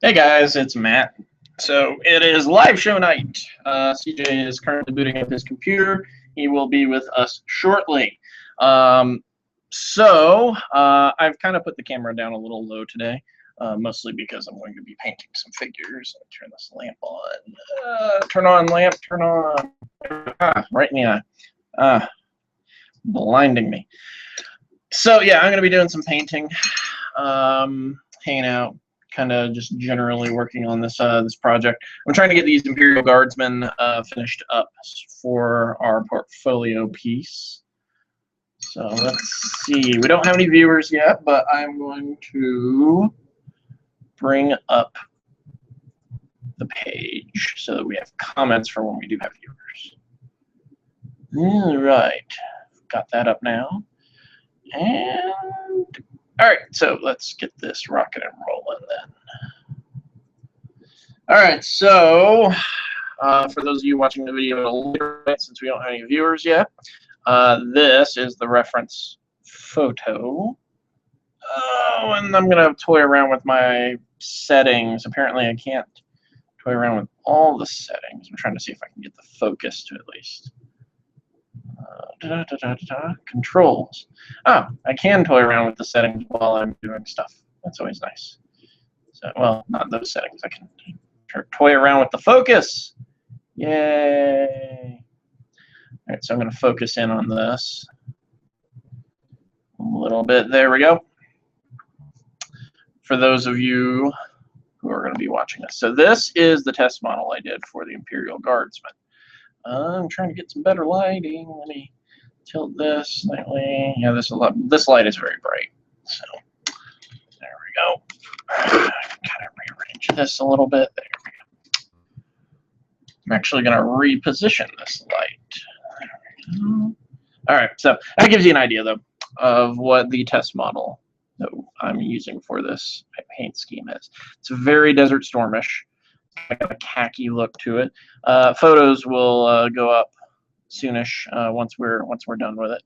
Hey guys, it's Matt. So it is live show night. CJ is currently booting up his computer. He will be with us shortly. I've kind of put the camera down a little low today, mostly because I'm going to be painting some figures. Let me turn this lamp on. Turn on lamp, turn on. Right in the eye. Blinding me. So yeah, I'm going to be doing some painting, hanging out, kind of just generally working on this this project. I'm trying to get these Imperial Guardsmen finished up for our portfolio piece. So let's see. We don't have any viewers yet, but I'm going to bring up the page so that we have comments for when we do have viewers. All right, got that up now. And all right, so let's get this rocking and rolling then. All right, so for those of you watching the video later, since we don't have any viewers yet, this is the reference photo. Oh, and I'm going to toy around with my settings. Apparently, I can't toy around with all the settings. I'm trying to see if I can get the focus to at least. Controls. Oh, I can toy around with the settings while I'm doing stuff. That's always nice. So, well, not those settings. I can toy around with the focus. Yay! All right, so I'm going to focus in on this a little bit. There we go. For those of you who are going to be watching this. So this is the test model I did for the Imperial Guardsmen. I'm trying to get some better lighting. Let me tilt this slightly. Yeah, this light is very bright. So there we go. Kind of rearrange this a little bit. There we go. I'm actually going to reposition this light. All right, so that gives you an idea, though, of what the test model that I'm using for this paint scheme is. It's very Desert Stormish. Got a khaki look to it. Photos will go up soonish once we're done with it.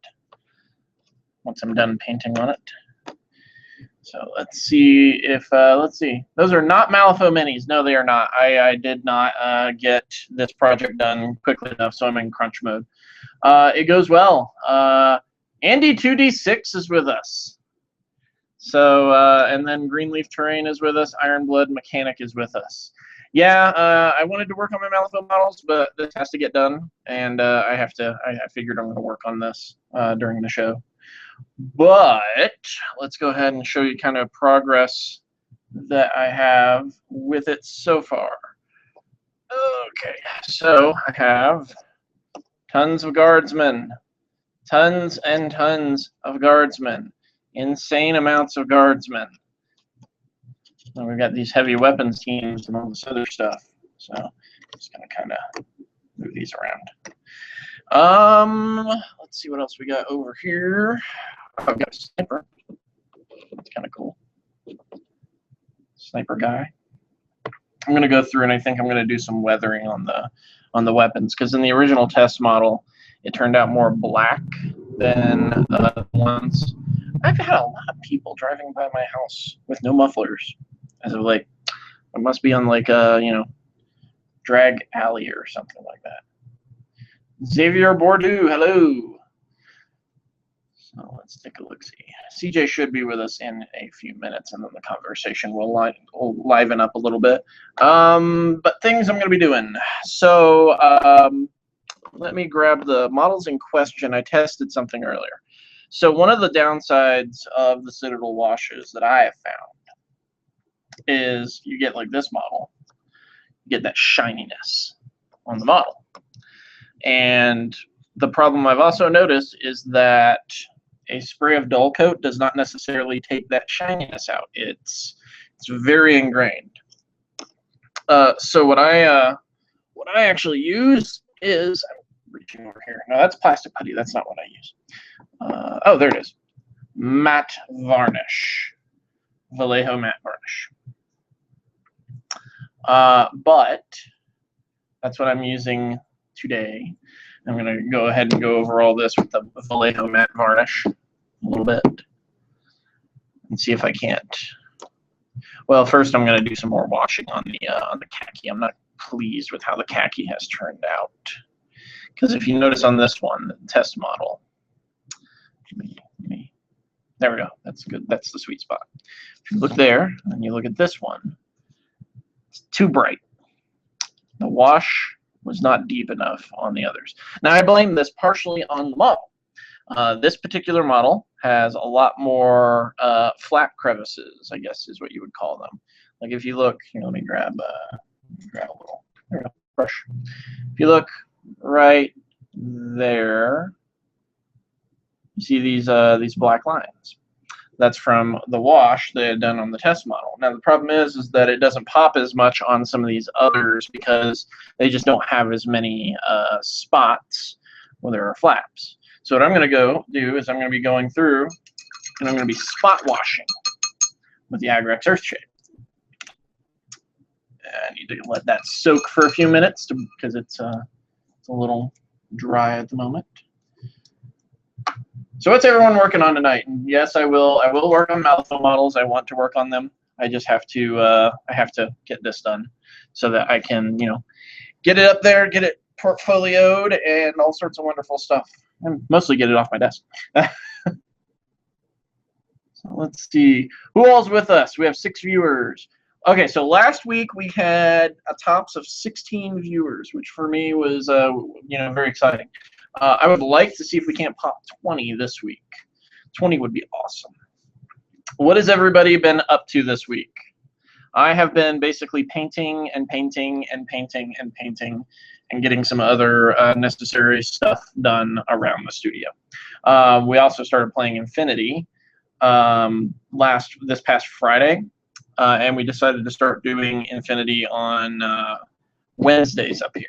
Once I'm done painting on it. So let's see if let's see. Those are not Malifaux minis. No, they are not. I did not get this project done quickly enough, so I'm in crunch mode. It goes well. Andy 2D6 is with us. So and then Greenleaf Terrain is with us. Ironblood Mechanic is with us. Yeah, I wanted to work on my Malifaux models, but this has to get done, and I figured I'm going to work on this during the show. But let's go ahead and show you kind of progress that I have with it so far. Okay, so I have tons of guardsmen, tons and tons of guardsmen, insane amounts of guardsmen. And we've got these heavy weapons teams and all this other stuff. So I'm just going to kind of move these around. Let's see what else we got over here. I've got a sniper. That's kind of cool. Sniper guy. I'm going to go through and I think I'm going to do some weathering on the weapons, because in the original test model it turned out more black than the ones. I've had a lot of people driving by my house with no mufflers as of late. It must be on like a drag alley or something like that. Xavier Bordeaux, hello. So let's take a look-see. CJ should be with us in a few minutes, and then the conversation will liven up a little bit. But things I'm going to be doing. So let me grab the models in question. I tested something earlier. So one of the downsides of the Citadel washes that I have found is you get like this model, you get that shininess on the model. And the problem I've also noticed is that a spray of dull coat does not necessarily take that shininess out. It's very ingrained. So what I actually use is, I'm reaching over here. No, that's plastic putty. That's not what I use. Oh, there it is. Matte varnish. Vallejo matte varnish. But that's what I'm using today. I'm going to go ahead and go over all this with the Vallejo matte varnish a little bit and see if I can't. Well, first I'm going to do some more washing on the khaki. I'm not pleased with how the khaki has turned out. Because if you notice on this one, the test model, there we go. That's good. That's the sweet spot. If you look there and you look at this one, it's too bright. The wash was not deep enough on the others. Now I blame this partially on the model. This particular model has a lot more flat crevices, I guess is what you would call them. Like if you look, here, let me grab a little brush. If you look right there, you see these black lines. That's from the wash they had done on the test model. Now the problem is that it doesn't pop as much on some of these others because they just don't have as many spots where there are flaps. So what I'm going to go do is I'm going to be going through and I'm going to be spot washing with the Agrex Earthshade. I need to let that soak for a few minutes because it's a little dry at the moment. So what's everyone working on tonight? And yes, I will work on mouthful models. I want to work on them. I just have to I have to get this done so that I can, you know, get it up there, get it portfolioed and all sorts of wonderful stuff. And mostly get it off my desk. So let's see. Who all's with us? We have 6 viewers. Okay, so last week we had a tops of 16 viewers, which for me was you know, very exciting. I would like to see if we can't pop 20 this week. 20 would be awesome. What has everybody been up to this week? I have been basically painting and painting and painting and painting and getting some other necessary stuff done around the studio. We also started playing Infinity this past Friday, and we decided to start doing Infinity on Wednesdays up here.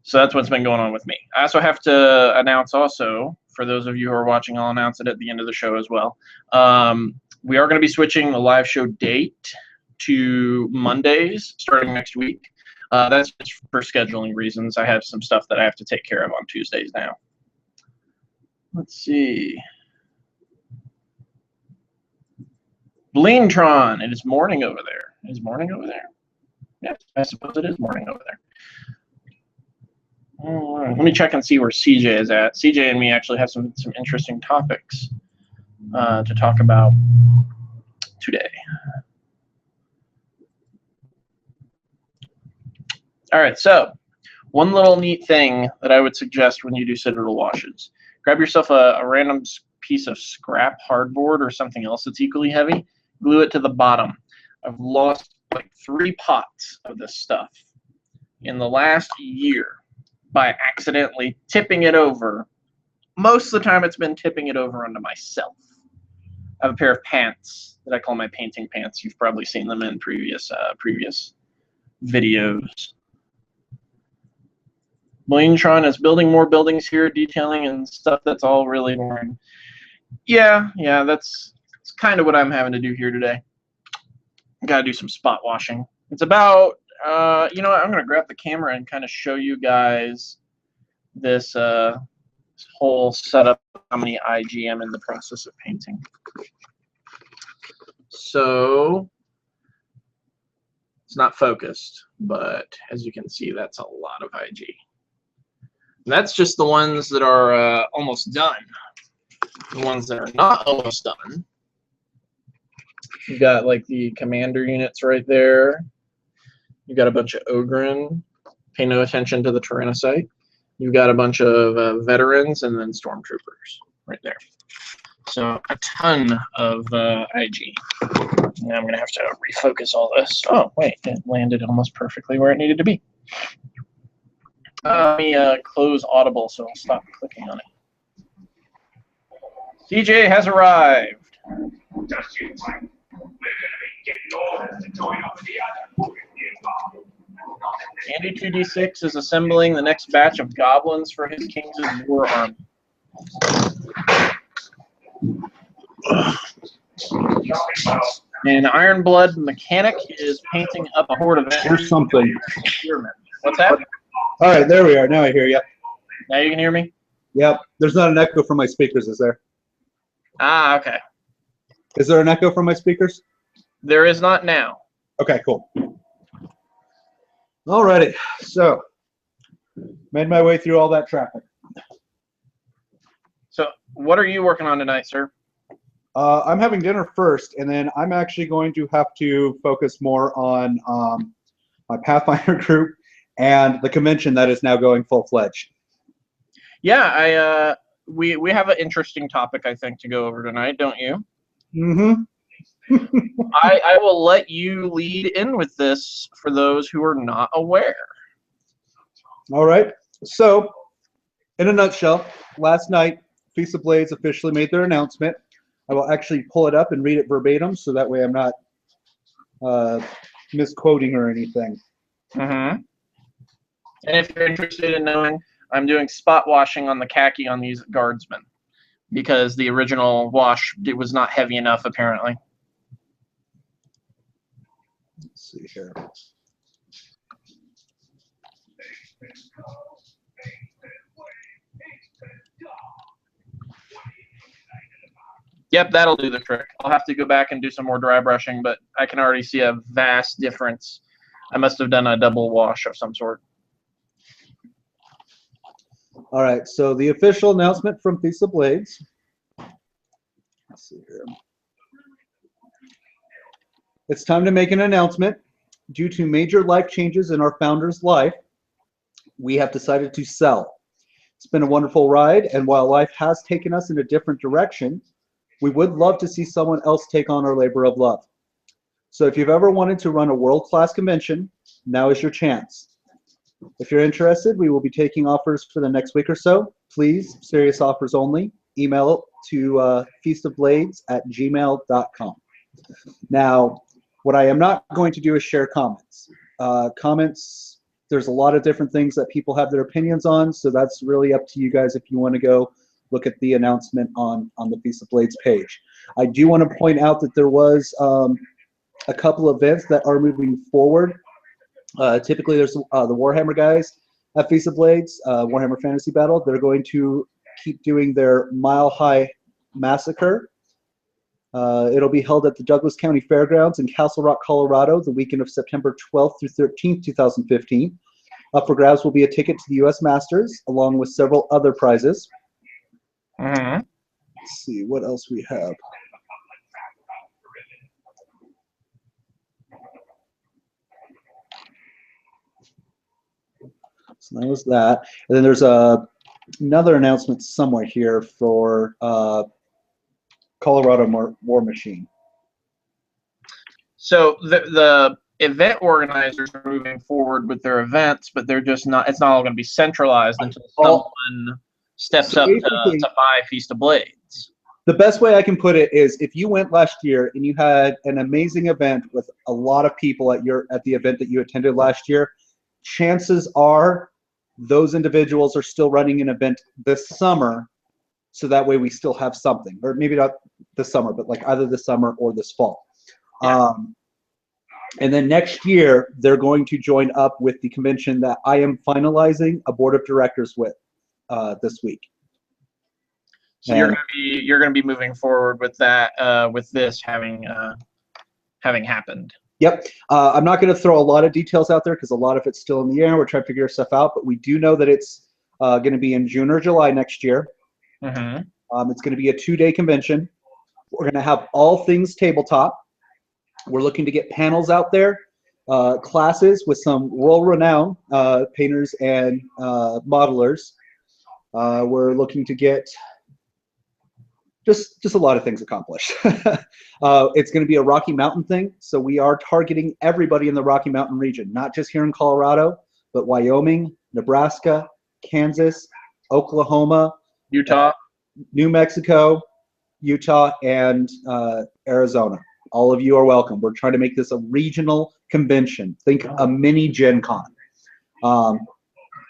So that's what's been going on with me. I also have to announce also, for those of you who are watching, I'll announce it at the end of the show as well. We are going to be switching the live show date to Mondays starting next week. That's just for scheduling reasons. I have some stuff that I have to take care of on Tuesdays now. Let's see. Bleentron, it is morning over there. Is morning over there? Yes, I suppose it is morning over there. All right, let me check and see where CJ is at. CJ and me actually have some interesting topics to talk about today. All right, so one little neat thing that I would suggest when you do citadel washes, grab yourself a random piece of scrap hardboard or something else that's equally heavy, glue it to the bottom. I've lost like 3 pots of this stuff in the last year by accidentally tipping it over. Most of the time it's been tipping it over onto myself. I have a pair of pants that I call my painting pants. You've probably seen them in previous videos. Bleentron is building more buildings here, detailing and stuff. That's all really boring. Yeah, that's kind of what I'm having to do here today. Got to do some spot washing. It's about, you know what, I'm going to grab the camera and kind of show you guys this whole setup, how many IG I'm in the process of painting. So it's not focused, but as you can see, that's a lot of IG. And that's just the ones that are almost done. The ones that are not almost done, you've got like the commander units right there. You've got a bunch of Ogren. Pay no attention to the Tyrannocyte. You've got a bunch of veterans and then stormtroopers right there. So a ton of IG. Now I'm going to have to refocus all this. Oh, wait, it landed almost perfectly where it needed to be. Let me close Audible so I'll stop clicking on it. CJ has arrived. Just in time. We're going to be getting orders to join up with the other Andy 2D6 is assembling the next batch of goblins for his Kings of War army. And Ironblood Mechanic is painting up a horde of Here's something. What's that? All right, there we are. Now I hear you. Now you can hear me? Yep. There's not an echo from my speakers, is there? Ah, okay. Is there an echo from my speakers? There is not now. Okay, cool. Alrighty, so made my way through all that traffic. So what are you working on tonight, sir? I'm having dinner first, and then I'm actually going to have to focus more on my Pathfinder group and the convention that is now going full-fledged. Yeah, we have an interesting topic, I think, to go over tonight, don't you? Mm-hmm. I will let you lead in with this for those who are not aware. All right. So, in a nutshell, last night, Feast of Blades officially made their announcement. I will actually pull it up and read it verbatim, so that way I'm not misquoting or anything. Mm-hmm. And if you're interested in knowing, I'm doing spot washing on the khaki on these guardsmen because the original wash was not heavy enough, apparently. Let's see here. Yep, that'll do the trick. I'll have to go back and do some more dry brushing, but I can already see a vast difference. I must have done a double wash of some sort. All right, so the official announcement from Feast of Blades. Let's see here. It's time to make an announcement. Due to major life changes in our founder's life, we have decided to sell. It's been a wonderful ride, and while life has taken us in a different direction, we would love to see someone else take on our labor of love. So if you've ever wanted to run a world-class convention, now is your chance. If you're interested, we will be taking offers for the next week or so. Please, serious offers only. Email it to feastofblades@gmail.com. Now, what I am not going to do is share comments. Comments, there's a lot of different things that people have their opinions on, so that's really up to you guys if you want to go look at the announcement on the Feast of Blades page. I do want to point out that there was a couple events that are moving forward. Typically, there's the Warhammer guys at Feast of Blades, Warhammer Fantasy Battle. They're going to keep doing their Mile High Massacre. It'll be held at the Douglas County Fairgrounds in Castle Rock, Colorado, the weekend of September 12th through 13th, 2015. Up for grabs will be a ticket to the U.S. Masters, along with several other prizes. Mm-hmm. Let's see what else we have. So that was that. And then there's another announcement somewhere here for Colorado War Machine. So the event organizers are moving forward with their events, but they're just not. It's not all going to be centralized until someone steps up to buy Feast of Blades. The best way I can put it is, if you went last year and you had an amazing event with a lot of people at the event that you attended last year, chances are those individuals are still running an event this summer, so that way we still have something, or maybe not this summer, but like either this summer or this fall. Yeah. And then next year they're going to join up with the convention that I am finalizing a board of directors with this week. So you're gonna be moving forward with that, with this having happened. Yep. I'm not going to throw a lot of details out there because a lot of it's still in the air. We're trying to figure stuff out, but we do know that it's going to be in June or July next year. Mm-hmm. It's going to be a 2-day convention. We're going to have all things tabletop. We're looking to get panels out there, classes with some world-renowned painters and modelers. We're looking to get just a lot of things accomplished. It's going to be a Rocky Mountain thing, so we are targeting everybody in the Rocky Mountain region, not just here in Colorado, but Wyoming, Nebraska, Kansas, Oklahoma, Utah, New Mexico, Utah, and Arizona. All of you are welcome. We're trying to make this a regional convention. Think a mini Gen Con.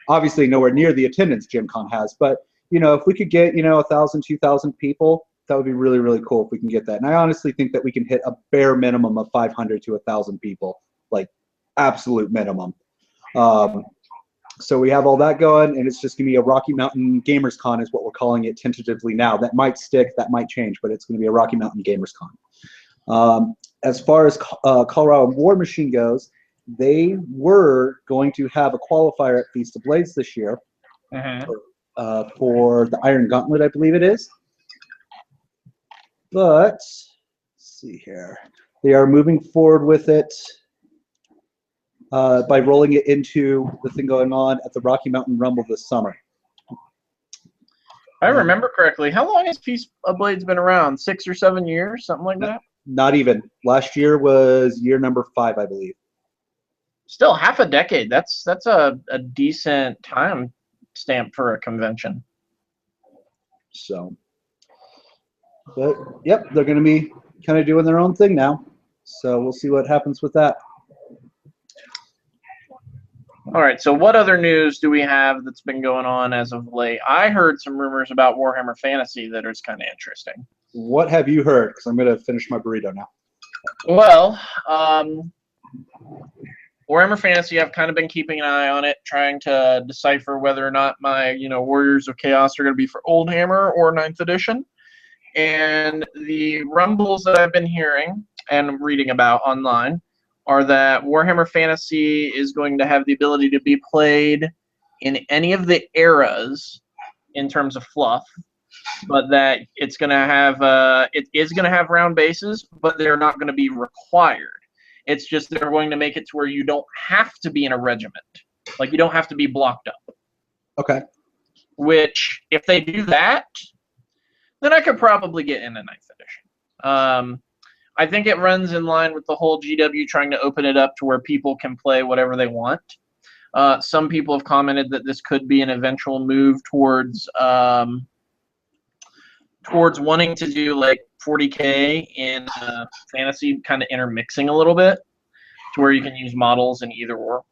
Obviously nowhere near the attendance Gen Con has, but if we could get 1,000, 2,000 people, that would be really, really cool if we can get that. And I honestly think that we can hit a bare minimum of 500 to 1,000 people, like absolute minimum. So we have all that going, and it's just going to be a Rocky Mountain Gamers Con is what we're calling it tentatively now. That might stick, that might change, but it's going to be a Rocky Mountain Gamers Con. as far as Colorado War Machine goes, they were going to have a qualifier at Feast of Blades this year for the Iron Gauntlet, I believe it is. But let's see here, they are moving forward with it by rolling it into the thing going on at the Rocky Mountain Rumble this summer. If I remember correctly, how long has Feast of Blades been around? 6 or 7 years, something like that? Not even. Last year was year number 5, I believe. Still half a decade. That's a decent time stamp for a convention. So, but yep, they're going to be kind of doing their own thing now. So we'll see what happens with that. All right, so what other news do we have that's been going on as of late? I heard some rumors about Warhammer Fantasy that is kind of interesting. What have you heard? Because I'm going to finish my burrito now. Well, Warhammer Fantasy, I've kind of been keeping an eye on it, trying to decipher whether or not my, Warriors of Chaos are going to be for Old Hammer or 9th edition. And the rumbles that I've been hearing and reading about online are that Warhammer Fantasy is going to have the ability to be played in any of the eras in terms of fluff, but that it's going to have it is going to have round bases, but they're not going to be required. It's just they're going to make it to where you don't have to be in a regiment, like you don't have to be blocked up. Okay. Which, if they do that, then I could probably get into 9th edition. I think it runs in line with the whole GW trying to open it up to where people can play whatever they want. Some people have commented that this could be an eventual move towards wanting to do like 40K in fantasy, kind of intermixing a little bit to where you can use models in either or,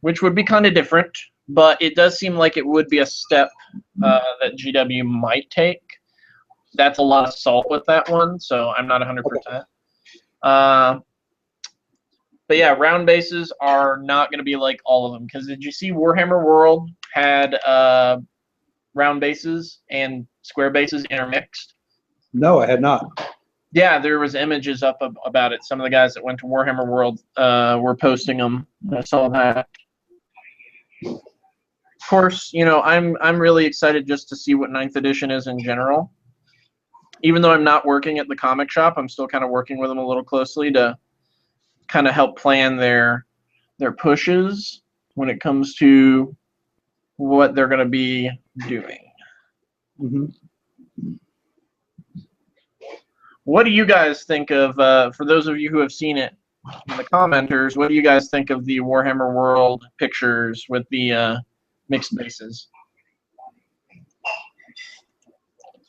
which would be kind of different, but it does seem like it would be a step that GW might take. That's a lot of salt with that one, so I'm not 100%. But yeah, round bases are not going to be like all of them, because did you see Warhammer World had round bases and square bases intermixed? No, I had not. Yeah, there was images up about it. Some of the guys that went to Warhammer World were posting them. I saw that. Of course, I'm really excited just to see what 9th edition is in general. Even though I'm not working at the comic shop, I'm still kind of working with them a little closely to kind of help plan their pushes when it comes to what they're going to be doing. Mm-hmm. What do you guys think of, for those of you who have seen it in the commenters, what do you guys think of the Warhammer World pictures with the mixed bases?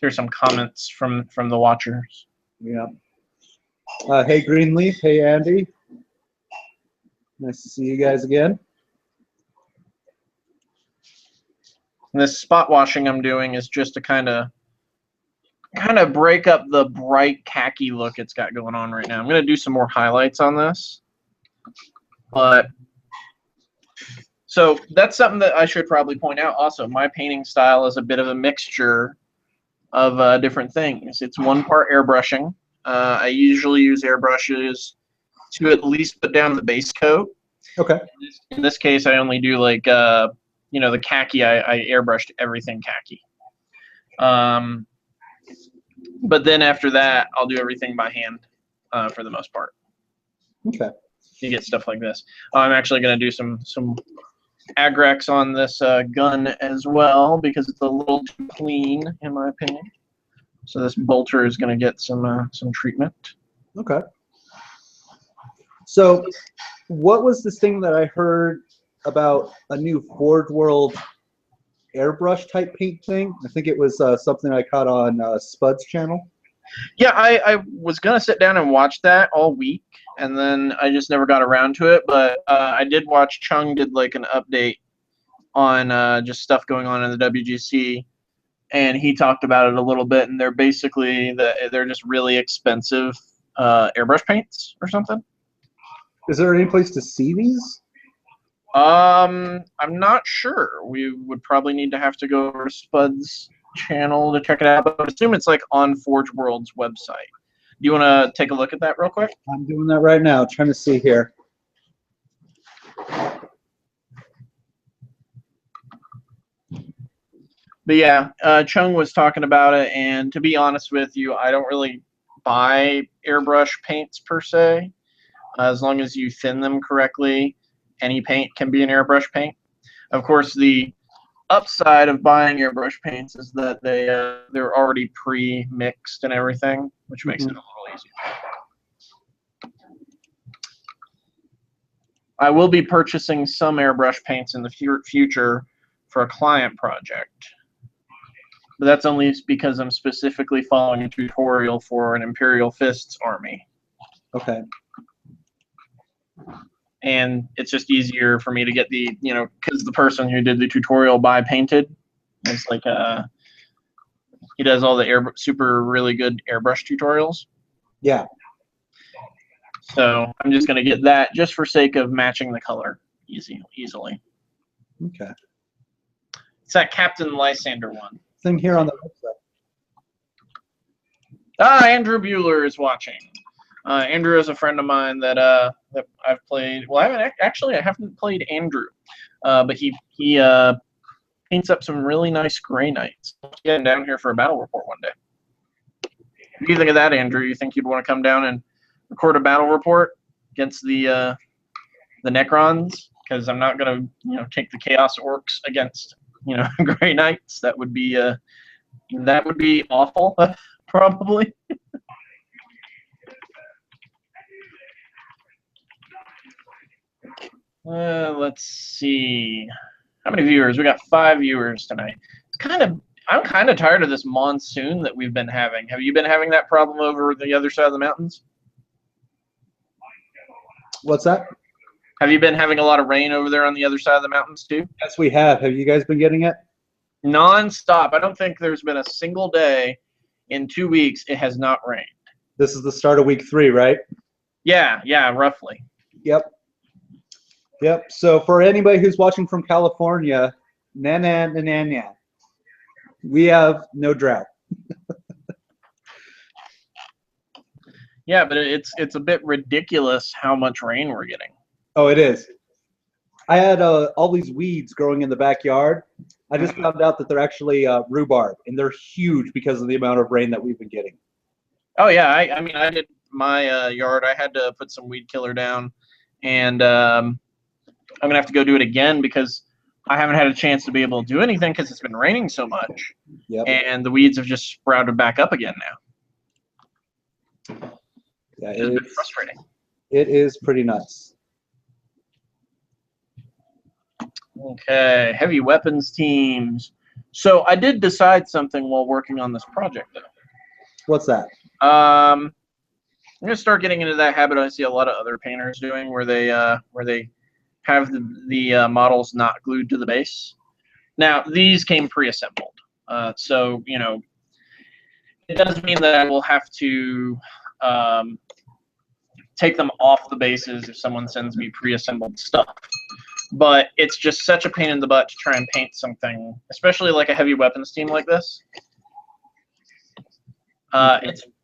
Here's some comments from the watchers. Yeah. Hey, Greenleaf. Hey, Andy. Nice to see you guys again. And this spot washing I'm doing is just to kind of break up the bright khaki look it's got going on right now. I'm going to do some more highlights on this. But so that's something that I should probably point out also. My painting style is a bit of a mixture of different things. It's one part airbrushing. I usually use airbrushes to at least put down the base coat. Okay. In this case, I only do like the khaki. I airbrushed everything khaki. But then after that, I'll do everything by hand for the most part. Okay. You get stuff like this. I'm actually going to do some Agrex on this gun as well because it's a little too clean in my opinion. So this bolter is going to get some treatment. Okay. So, what was this thing that I heard about a new Forge World airbrush type paint thing? I think it was something I caught on Spud's channel. Yeah, I was going to sit down and watch that all week, and then I just never got around to it. But I did watch Chung did like an update on just stuff going on in the WGC, and he talked about it a little bit. And they're basically they're just really expensive airbrush paints or something. Is there any place to see these? I'm not sure. We would probably need to have to go over to Spud's channel to check it out, but I assume it's like on Forge World's website. Do you want to take a look at that real quick? I'm doing that right now, trying to see here. But yeah, Chung was talking about it, and to be honest with you, I don't really buy airbrush paints per se. As long as you thin them correctly, any paint can be an airbrush paint. Of course, the upside of buying airbrush paints is that they're already pre-mixed and everything, which makes it a little easier. I will be purchasing some airbrush paints in the future for a client project. But that's only because I'm specifically following a tutorial for an Imperial Fists army. Okay. And it's just easier for me to get the, because the person who did the tutorial by painted, it's like he does all the super really good airbrush tutorials. Yeah. So I'm just going to get that just for sake of matching the color easily. Okay. It's that Captain Lysander one. Thing here on the website. Andrew Bueller is watching. Andrew is a friend of mine that I've played. Well, I haven't played Andrew, but he paints up some really nice Grey Knights. Getting down here for a battle report one day. What do you think of that, Andrew? You think you'd want to come down and record a battle report against the Necrons? Because I'm not gonna take the Chaos Orcs against Grey Knights. That would be awful, probably. Let's see. How many viewers? We got 5 viewers tonight. I'm kind of tired of this monsoon that we've been having. Have you been having that problem over the other side of the mountains? What's that? Have you been having a lot of rain over there on the other side of the mountains too? Yes, we have. Have you guys been getting it? Non-stop. I don't think there's been a single day in 2 weeks it has not rained. This is the start of week 3, right? Yeah, roughly. Yep. So for anybody who's watching from California, na. We have no drought. Yeah, but it's a bit ridiculous how much rain we're getting. Oh, it is. I had all these weeds growing in the backyard. I just found out that they're actually rhubarb, and they're huge because of the amount of rain that we've been getting. Oh yeah, I mean I did my yard. I had to put some weed killer down, and I'm gonna have to go do it again because I haven't had a chance to be able to do anything because it's been raining so much. Yep. And the weeds have just sprouted back up again now. Yeah, It's been frustrating. It is pretty nuts. Okay, heavy weapons teams. So I did decide something while working on this project, though. What's that? I'm gonna start getting into that habit I see a lot of other painters doing, where they have the models not glued to the base. Now these came pre-assembled, so it does mean that I will have to take them off the bases if someone sends me pre-assembled stuff. But it's just such a pain in the butt to try and paint something, especially like a heavy weapons team like this.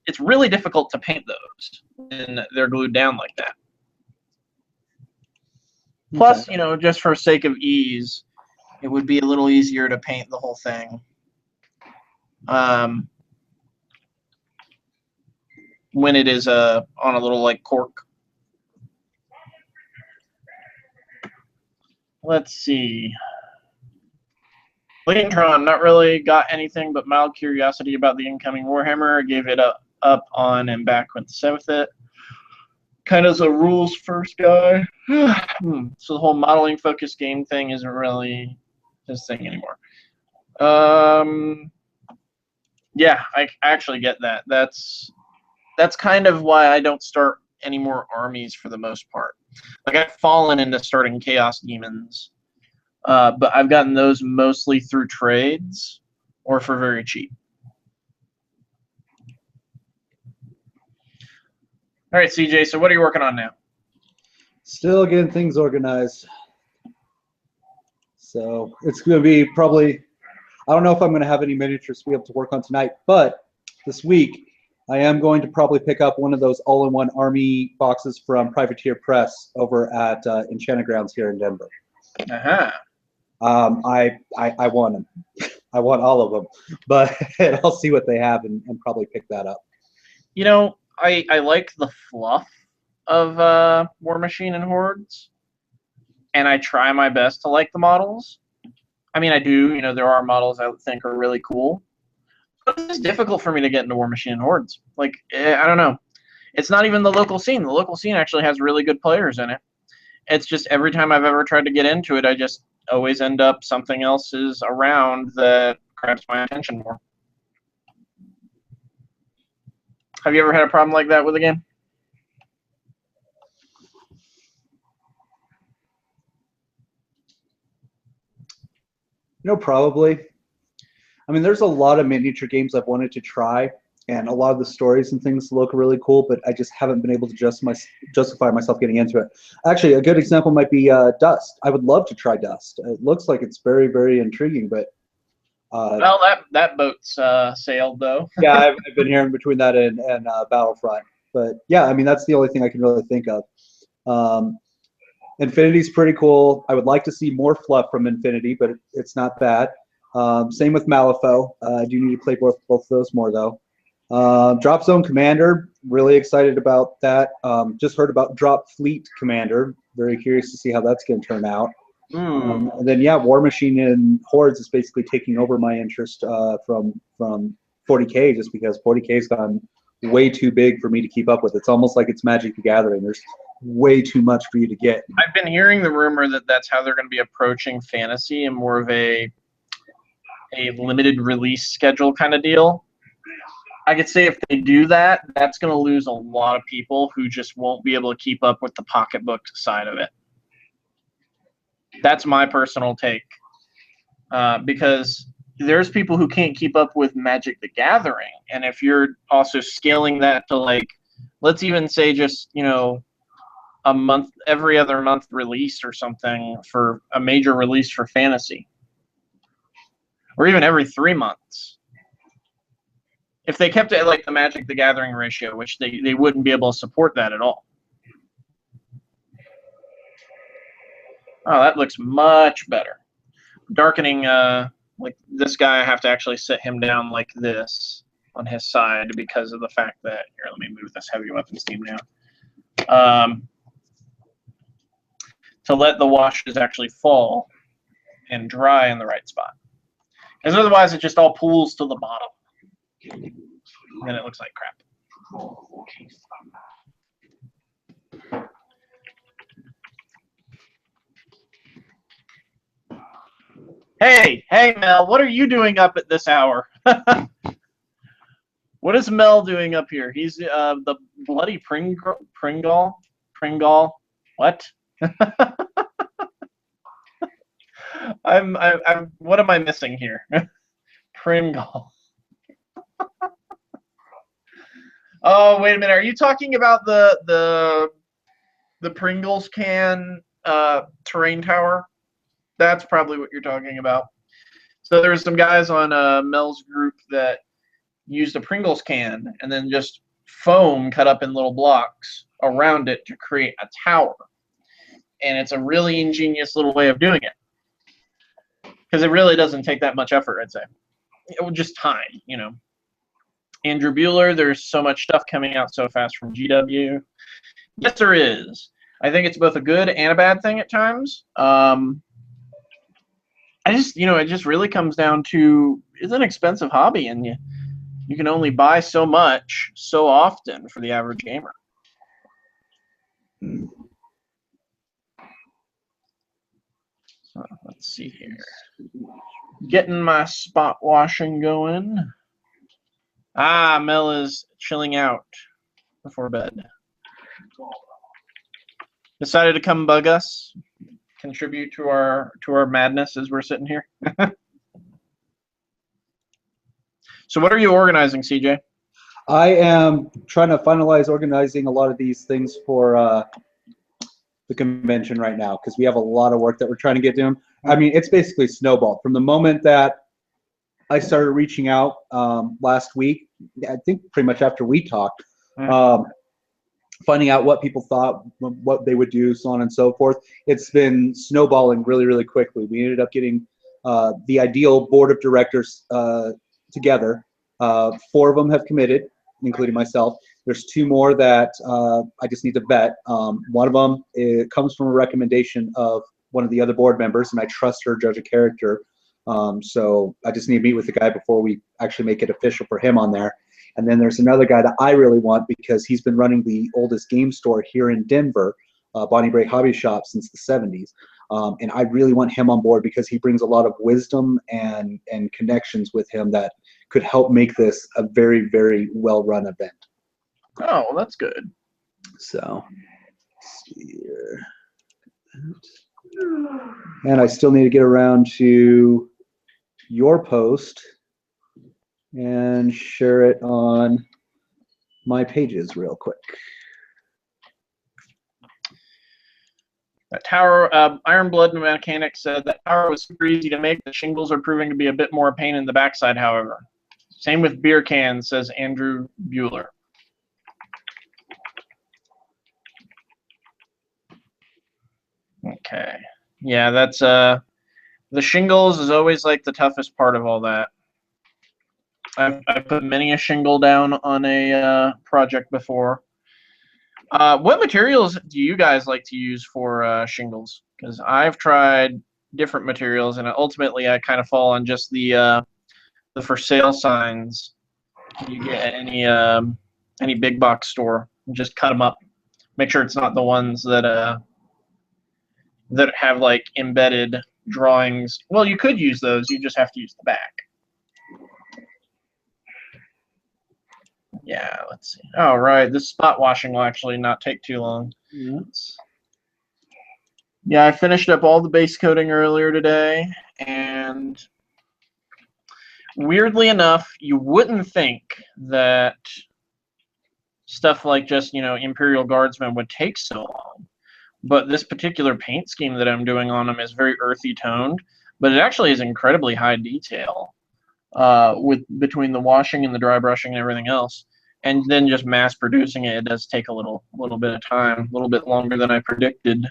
It's really difficult to paint those when they're glued down like that. Plus, just for sake of ease, it would be a little easier to paint the whole thing. When it is on a little like cork. Let's see. Leantron, not really got anything but mild curiosity about the incoming Warhammer. Gave it up on and back went with it. Kind of as a rules first guy. So the whole modeling focused game thing isn't really his thing anymore. Yeah, I actually get that. That's kind of why I don't start any more armies for the most part. Like I've fallen into starting Chaos Demons, but I've gotten those mostly through trades or for very cheap. All right, CJ, so what are you working on now? Still getting things organized. So it's going to be probably I don't know if I'm going to have any miniatures to be able to work on tonight, but this week I am going to probably pick up one of those all-in-one army boxes from Privateer Press over at Enchanted Grounds here in Denver. Uh-huh. I want them. I want all of them, but I'll see what they have and probably pick that up. You know, I like the fluff of War Machine and Hordes, and I try my best to like the models. I mean, I do. You know, there are models I think are really cool, but it's difficult for me to get into War Machine and Hordes. Like, I don't know. It's not even the local scene. The local scene actually has really good players in it. It's just every time I've ever tried to get into it, I just always end up something else is around that grabs my attention more. Have you ever had a problem like that with a game? No, probably. I mean, there's a lot of miniature games I've wanted to try, and a lot of the stories and things look really cool, but I just haven't been able to justify myself getting into it. Actually, a good example might be Dust. I would love to try Dust. It looks like it's very, very intriguing, but... well, that boat's sailed, though. Yeah, I've been hearing between that and Battlefront. But, yeah, I mean, that's the only thing I can really think of. Infinity's pretty cool. I would like to see more fluff from Infinity, but it's not bad. Same with Malifaux. I do need to play both of those more, though. Drop Zone Commander, really excited about that. Just heard about Drop Fleet Commander. Very curious to see how that's going to turn out. And then, yeah, War Machine and Hordes is basically taking over my interest from 40K, just because 40K's gone way too big for me to keep up with. It's almost like it's Magic the Gathering. There's way too much for you to get. I've been hearing the rumor that that's how they're going to be approaching Fantasy and more of a limited release schedule kind of deal. I could say if they do that, that's going to lose a lot of people who just won't be able to keep up with the pocketbook side of it. That's my personal take. Because there's people who can't keep up with Magic the Gathering. And if you're also scaling that to, like, let's even say just, you know, a month, every other month release or something for a major release for Fantasy. Or even every 3 months. If they kept it at like the Magic the Gathering ratio, which they wouldn't be able to support that at all. Oh, that looks much better. Darkening, like this guy, I have to actually sit him down like this on his side because of the fact that, here, let me move this heavy weapons team now. To let the washes actually fall and dry in the right spot. Because otherwise it just all pools to the bottom. And then it looks like crap. Hey, Mel, what are you doing up at this hour? What is Mel doing up here? He's the bloody Pringle? What? I'm what am I missing here? Pringle. Oh, wait a minute. Are you talking about the Pringles can terrain tower? That's probably what you're talking about. So there were some guys on Mel's group that used a Pringles can and then just foam cut up in little blocks around it to create a tower. And it's a really ingenious little way of doing it. Because it really doesn't take that much effort, I'd say. Just time, you know. Andrew Bueller, there's so much stuff coming out so fast from GW. Yes, there is. I think it's both a good and a bad thing at times. It just really comes down to, it's an expensive hobby, and you can only buy so much so often for the average gamer. So let's see here. Getting my spot washing going. Ah, Mel is chilling out before bed. Decided to come bug us, contribute to our madness as we're sitting here. So what are you organizing, CJ? I am trying to finalize organizing a lot of these things for the convention right now, because we have a lot of work that we're trying to get done. I mean, it's basically snowballed. From the moment that I started reaching out last week. I think pretty much after we talked, finding out what people thought, what they would do, so on and so forth. It's been snowballing really, really quickly. We ended up getting the ideal board of directors together. 4 of them have committed, including myself. There's 2 more that I just need to vet. One of them comes from a recommendation of one of the other board members, and I trust her judge of character. So I just need to meet with the guy before we actually make it official for him on there. And then there's another guy that I really want because he's been running the oldest game store here in Denver, Bonnie Bray Hobby Shop, since the 70s. And I really want him on board because he brings a lot of wisdom and connections with him that could help make this a very, very well-run event. Oh, well, that's good. So, let's see here. And I still need to get around to your post and share it on my pages real quick. That tower, Iron Blood Mechanics said that tower was super easy to make. The shingles are proving to be a bit more a pain in the backside, however. Same with beer cans, says Andrew Bueller. Okay. Yeah, that's the shingles is always like the toughest part of all that. I've put many a shingle down on a project before. What materials do you guys like to use for shingles? Because I've tried different materials, and ultimately I kind of fall on just the for sale signs you get at any big box store. Just cut them up. Make sure it's not the ones that that have like embedded drawings. Well, you could use those. You just have to use the back. Yeah, let's see. All right, this spot washing will actually not take too long. Yes. Yeah, I finished up all the base coating earlier today, and weirdly enough, you wouldn't think that stuff like just, Imperial Guardsmen would take so long. But this particular paint scheme that I'm doing on them is very earthy toned, but it actually is incredibly high detail between the washing and the dry brushing and everything else. And then just mass producing it does take a little bit of time, a little bit longer than I predicted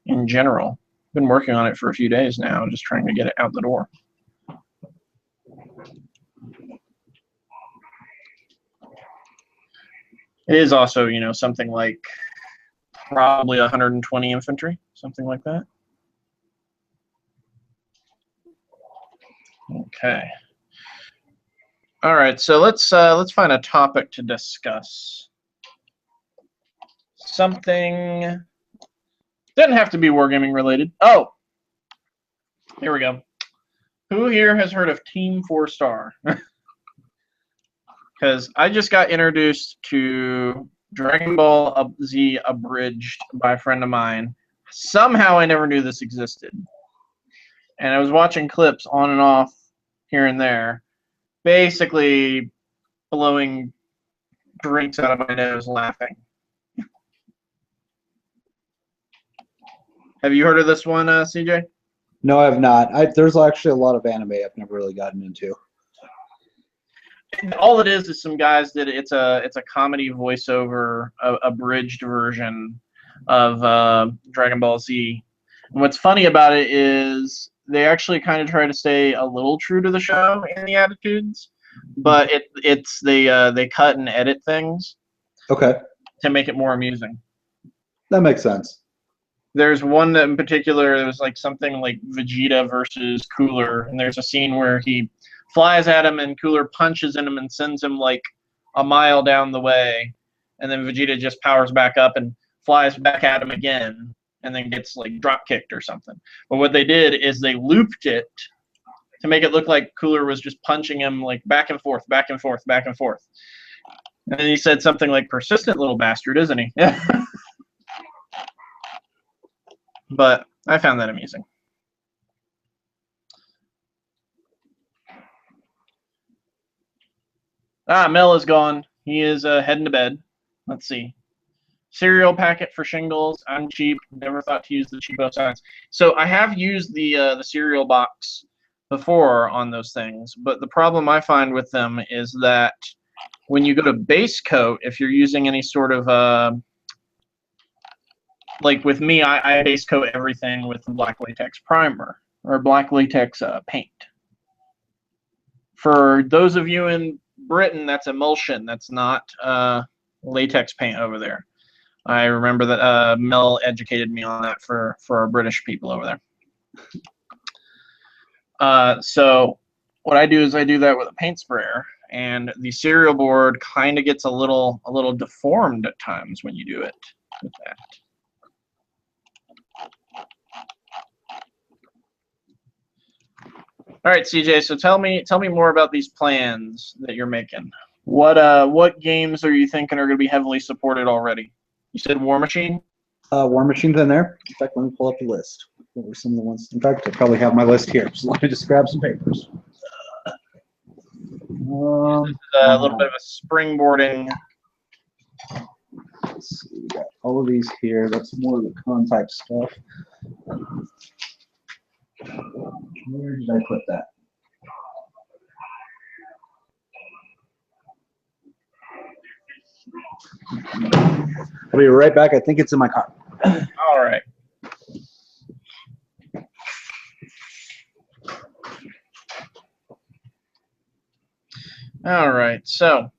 in general. Been working on it for a few days now, just trying to get it out the door. It is also, something like probably 120 infantry, something like that. Okay. All right, so let's find a topic to discuss. Something doesn't have to be wargaming related. Oh, here we go. Who here has heard of Team 4-Star? Because I just got introduced to Dragon Ball Z Abridged by a friend of mine. Somehow I never knew this existed. And I was watching clips on and off here and there, basically blowing drinks out of my nose laughing. Have you heard of this one, CJ? No, I have not. There's actually a lot of anime I've never really gotten into. All it is some guys that it's a comedy voiceover, abridged version of Dragon Ball Z. And what's funny about it is they actually kind of try to stay a little true to the show in the attitudes, but they cut and edit things. Okay. To make it more amusing. That makes sense. There's one that in particular, it was like something like Vegeta versus Cooler, and there's a scene where he flies at him and Cooler punches in him and sends him like a mile down the way, and then Vegeta just powers back up and flies back at him again, and then gets like drop kicked or something. But what they did is they looped it to make it look like Cooler was just punching him like back and forth, back and forth, back and forth. And then he said something like, "Persistent little bastard, isn't he?" But I found that amusing. Mel is gone. He is heading to bed. Let's see. Cereal packet for shingles. I'm cheap. Never thought to use the cheapo signs. So I have used the cereal box before on those things, but the problem I find with them is that when you go to base coat, if you're using any sort of like with me, I base coat everything with the black latex primer or black latex paint. For those of you in Britain, that's emulsion. That's not latex paint over there. I remember that Mel educated me on that for our British people over there. So what I do is I do that with a paint sprayer, and the serial board kind of gets a little deformed at times when you do it with that. All right, CJ. So tell me more about these plans that you're making. What games are you thinking are going to be heavily supported already? You said War Machine. War Machine's in there. In fact, let me pull up the list. What were some of the ones? In fact, I probably have my list here. So let me just grab some papers. This is a little bit of a springboarding. Let's see, we got all of these here. That's more of the con type stuff. Where did I put that? I'll be right back. I think it's in my car. All right. All right. So,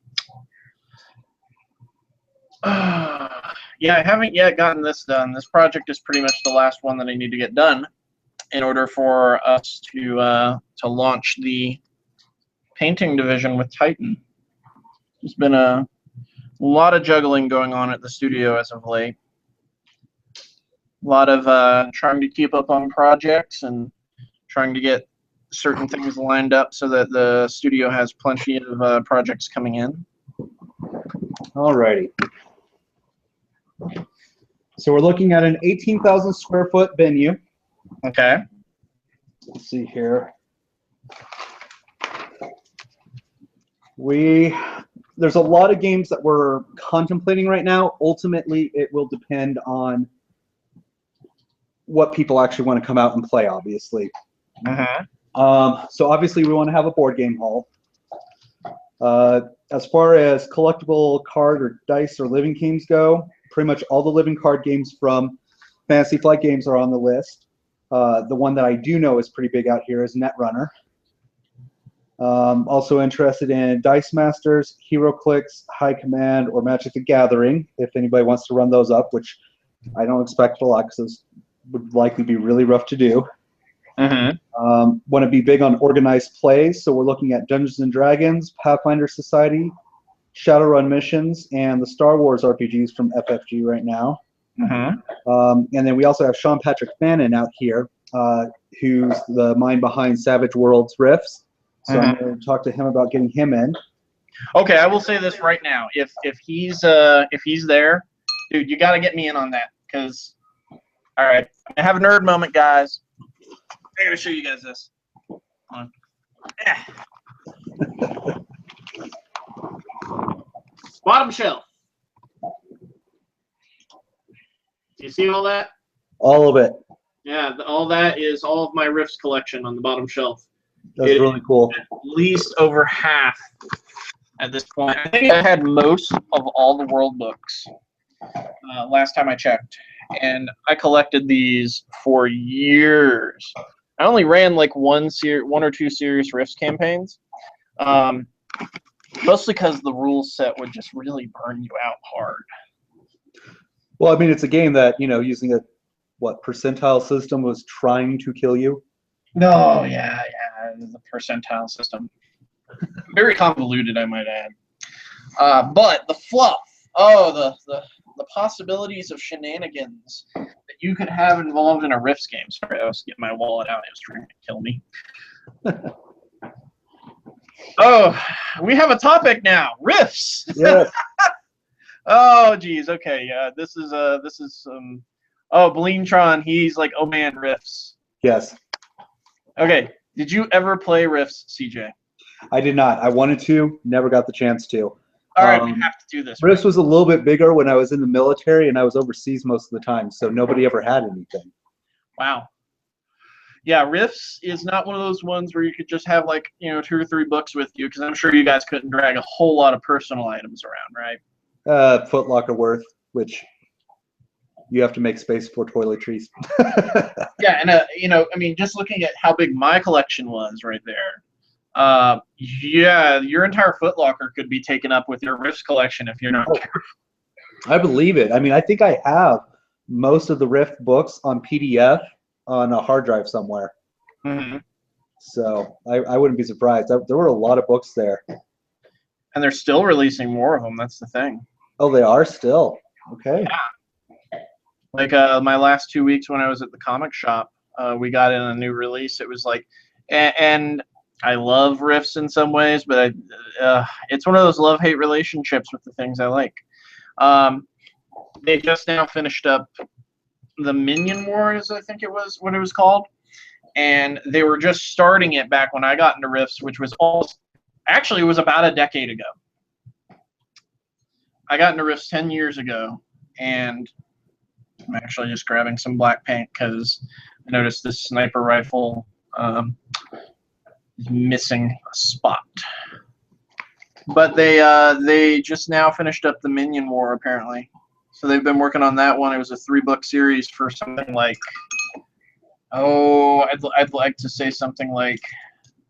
yeah, I haven't yet gotten this done. This project is pretty much the last one that I need to get done in order for us to launch the painting division with Titan. There's been a lot of juggling going on at the studio as of late. A lot of trying to keep up on projects and trying to get certain things lined up so that the studio has plenty of projects coming in. Alrighty. So we're looking at an 18,000 square foot venue. Okay. Let's see here. There's a lot of games that we're contemplating right now. Ultimately, it will depend on what people actually want to come out and play, obviously. So obviously we want to have a board game hall. As far as collectible card or dice or living games go, pretty much all the living card games from Fantasy Flight Games are on the list. The one that I do know is pretty big out here is Netrunner. Also interested in Dice Masters, HeroClix, High Command, or Magic the Gathering, if anybody wants to run those up, which I don't expect a lot because those would likely be really rough to do. Want to be big on organized plays, so we're looking at Dungeons & Dragons, Pathfinder Society, Shadowrun Missions, and the Star Wars RPGs from FFG right now. And then we also have Sean Patrick Fannin out here, who's the mind behind Savage Worlds Rifts. So I'm going to talk to him about getting him in. Okay, I will say this right now: if he's there, dude, you got to get me in on that. Because, all right, I have a nerd moment, guys. I got to show you guys this. Hold on. Bottom shelf. Do you see all that? All of it. Yeah, all that is all of my Rifts collection on the bottom shelf. That's really cool. At least over half at this point. I think I had most of all the world books last time I checked. And I collected these for years. I only ran like one or two serious Rifts campaigns. Mostly because the rule set would just really burn you out hard. Well, I mean, it's a game that, using a, percentile system was trying to kill you. No, yeah, the percentile system. Very convoluted, I might add. But the fluff, the possibilities of shenanigans that you could have involved in a Rifts game. Sorry, I was getting my wallet out. It was trying to kill me. Oh, we have a topic now. Rifts. Yeah. Oh, geez. Okay. This is Bleentron. He's like, oh man, Rifts. Yes. Okay. Did you ever play Rifts, CJ? I did not. I wanted to. Never got the chance to. All right, we have to do this. Rifts was a little bit bigger when I was in the military, and I was overseas most of the time, so nobody ever had anything. Wow. Yeah, Rifts is not one of those ones where you could just have like 2 or 3 books with you, because I'm sure you guys couldn't drag a whole lot of personal items around, right? Foot Locker worth, which you have to make space for toiletries. Yeah, and I mean, just looking at how big my collection was right there, yeah, your entire Foot Locker could be taken up with your Rifts collection if you're not careful. I believe it. I mean, I think I have most of the Rift books on PDF on a hard drive somewhere. Mm-hmm. So I wouldn't be surprised. There were a lot of books there. And they're still releasing more of them. That's the thing. Oh, they are still? Okay. Yeah. Like my last 2 weeks when I was at the comic shop, we got in a new release. It was like, and I love Rifts in some ways, but it's one of those love-hate relationships with the things I like. They just now finished up the Minion Wars, I think it was what it was called, and they were just starting it back when I got into Rifts, which was actually it was about a decade ago. I got into Rifts 10 years ago, and I'm actually just grabbing some black paint because I noticed this sniper rifle is missing a spot. But they just now finished up the Minion War, apparently. So they've been working on that one. It was a 3-book series for something like, I'd like to say something like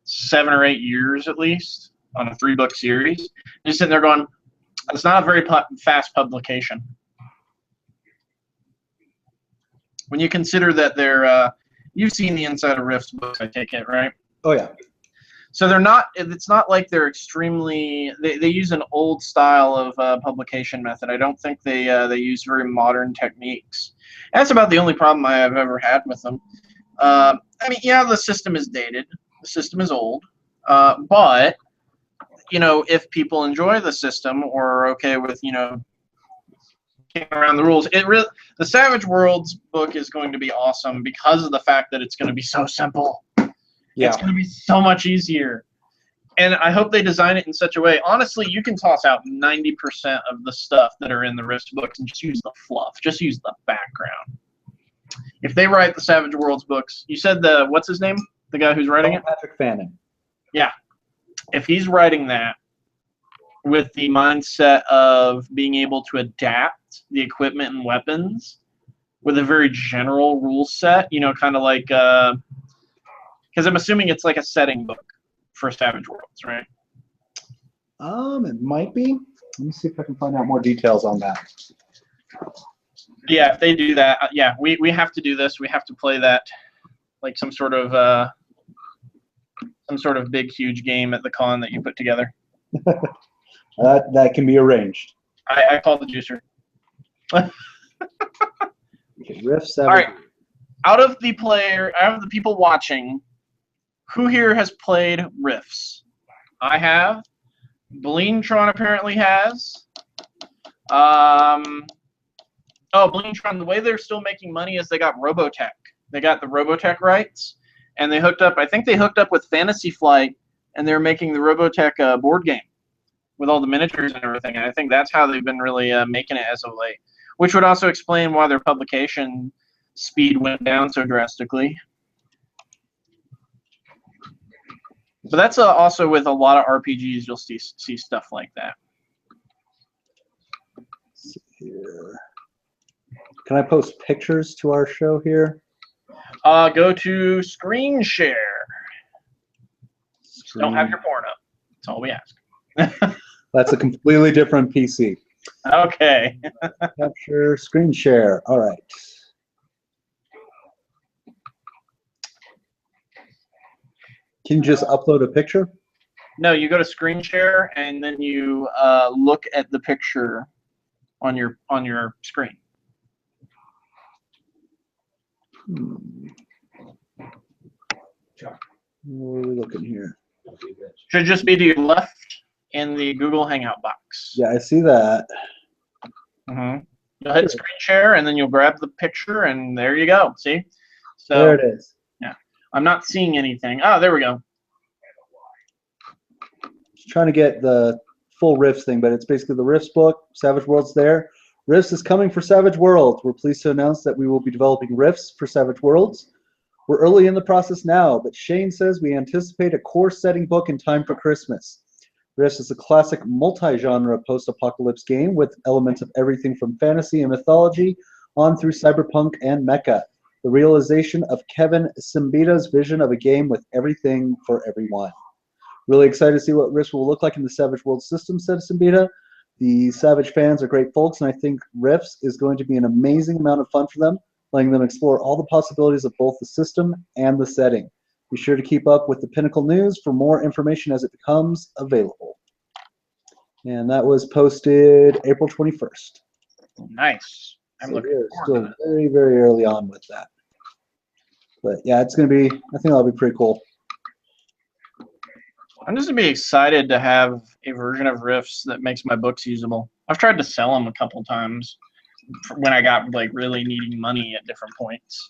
7 or 8 years at least on a 3-book series. Just sitting there going, it's not a very fast publication. When you consider that they're, you've seen the inside of Rift's books, I take it, right? Oh yeah. So they're not. It's not like they're extremely. They use an old style of publication method. I don't think they use very modern techniques. That's about the only problem I have ever had with them. I mean, yeah, the system is dated. The system is old. But if people enjoy the system or are okay with kicking around the rules, the Savage Worlds book is going to be awesome because of the fact that it's going to be so simple. Yeah. It's going to be so much easier. And I hope they design it in such a way. Honestly, you can toss out 90% of the stuff that are in the Rift books and just use the fluff. Just use the background. If they write the Savage Worlds books, you said what's his name? The guy who's writing it? Patrick Fanning. Yeah. If he's writing that with the mindset of being able to adapt the equipment and weapons with a very general rule set, kind of like... because I'm assuming it's like a setting book for Savage Worlds, right? It might be. Let me see if I can find out more details on that. Yeah, if they do that, yeah, we have to do this. We have to play that, like some sort of big, huge game at the con that you put together. That can be arranged. I call the juicer. Okay, Rift 7. All right. Out of the people watching, who here has played Rifts? I have. Bleentron apparently has. Bleentron, the way they're still making money is they got Robotech. They got the Robotech rights, and I think they hooked up with Fantasy Flight, and they're making the Robotech board game with all the miniatures and everything. And I think that's how they've been really making it as of late, which would also explain why their publication speed went down so drastically. But that's also with a lot of RPGs, you'll see stuff like that. Let's see here. Can I post pictures to our show here? Go to screen share. Don't have your porn up. That's all we ask. That's a completely different PC. Okay. Capture screen share. All right. Can you just upload a picture? No, you go to screen share and then you look at the picture on your screen. What are we looking here? Should just be to your left in the Google Hangout box. Yeah, I see that. Mm-hmm. You'll hit screen share and then you'll grab the picture and there you go. See? So there it is. Yeah. I'm not seeing anything. Oh, there we go. Just trying to get the full Rifts thing, but it's basically the Rifts book. Savage Worlds there. Rifts is coming for Savage Worlds. We're pleased to announce that we will be developing Rifts for Savage Worlds. We're early in the process now, but Shane says we anticipate a core setting book in time for Christmas. Rifts is a classic multi-genre post-apocalypse game with elements of everything from fantasy and mythology on through cyberpunk and mecha. The realization of Kevin Simbita's vision of a game with everything for everyone. Really excited to see what Rifts will look like in the Savage World system, said Simbita. The Savage fans are great folks, and I think Rifts is going to be an amazing amount of fun for them, letting them explore all the possibilities of both the system and the setting. Be sure to keep up with the Pinnacle News for more information as it becomes available. And that was posted April 21st. Nice. I'm So looking we're forward still to that. very, very early on with that. But yeah, it's going to be, I think that'll be pretty cool. I'm just gonna be excited to have a version of Rifts that makes my books usable. I've tried to sell them a couple times when I got like really needing money at different points,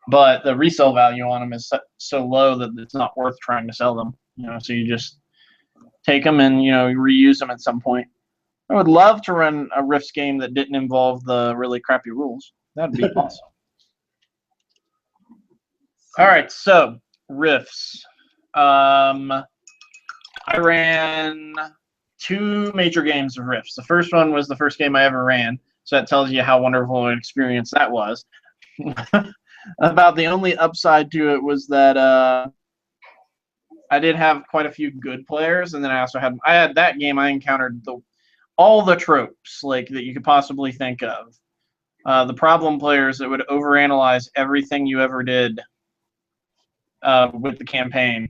but the resale value on them is so low that it's not worth trying to sell them. You know, so you just take them and reuse them at some point. I would love to run a Rifts game that didn't involve the really crappy rules. That'd be awesome. All right, so Rifts. I ran 2 major games of Rifts. The first one was the first game I ever ran, so that tells you how wonderful an experience that was. About the only upside to it was that I did have quite a few good players, and then I had that game. I encountered all the tropes like that you could possibly think of. The problem players that would overanalyze everything you ever did with the campaign.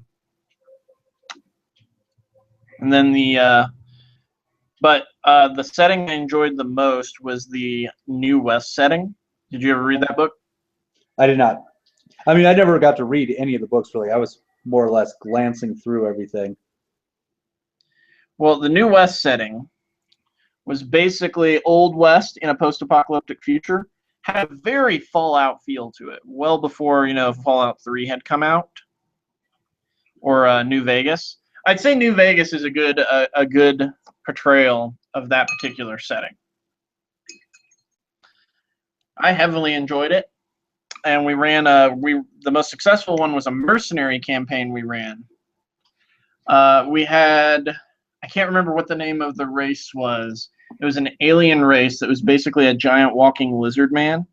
And then the setting I enjoyed the most was the New West setting. Did you ever read that book? I did not. I mean, I never got to read any of the books, really. I was more or less glancing through everything. Well, the New West setting was basically Old West in a post-apocalyptic future. Had a very Fallout feel to it, well before Fallout 3 had come out, or New Vegas. I'd say New Vegas is a good portrayal of that particular setting. I heavily enjoyed it, and we ran the most successful one was a mercenary campaign we ran. We had, I can't remember what the name of the race was. It was an alien race that was basically a giant walking lizard man.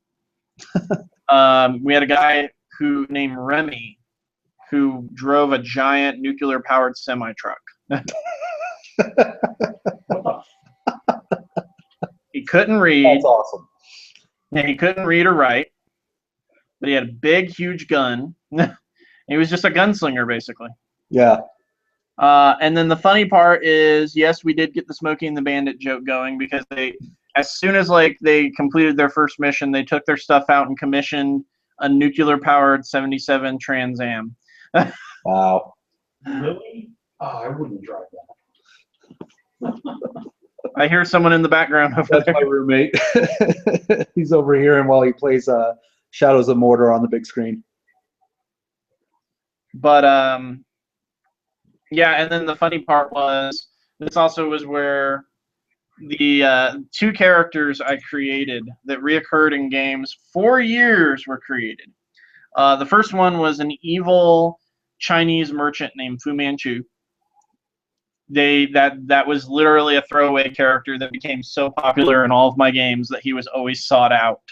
We had a guy named Remy who drove a giant nuclear-powered semi-truck. He couldn't read. That's awesome. Yeah, he couldn't read or write, but he had a big, huge gun. He was just a gunslinger, basically. Yeah. And then the funny part is, yes, we did get the Smokey and the Bandit joke going because as soon as they completed their first mission, they took their stuff out and commissioned a nuclear-powered 77 Trans Am. Wow. Really? Oh, I wouldn't drive that. I hear someone in the background over That's there. my roommate. He's over here, and while he plays Shadows of Mordor on the big screen. But yeah, and then the funny part was this also was where the 2 characters I created that reoccurred in games for years were created. The first one was an evil Chinese merchant named Fu Manchu. That was literally a throwaway character that became so popular in all of my games that he was always sought out,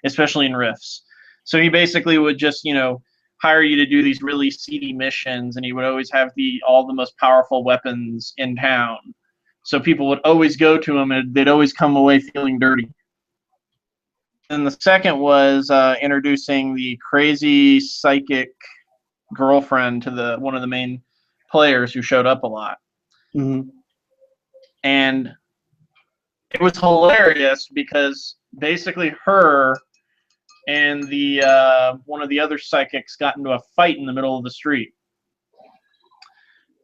especially in Rifts. So he basically would just, hire you to do these really seedy missions, and he would always have all the most powerful weapons in town. So people would always go to him, and they'd always come away feeling dirty. And the second was introducing the crazy psychic girlfriend to one of the main players who showed up a lot. Mm-hmm. And it was hilarious because basically her and one of the other psychics got into a fight in the middle of the street.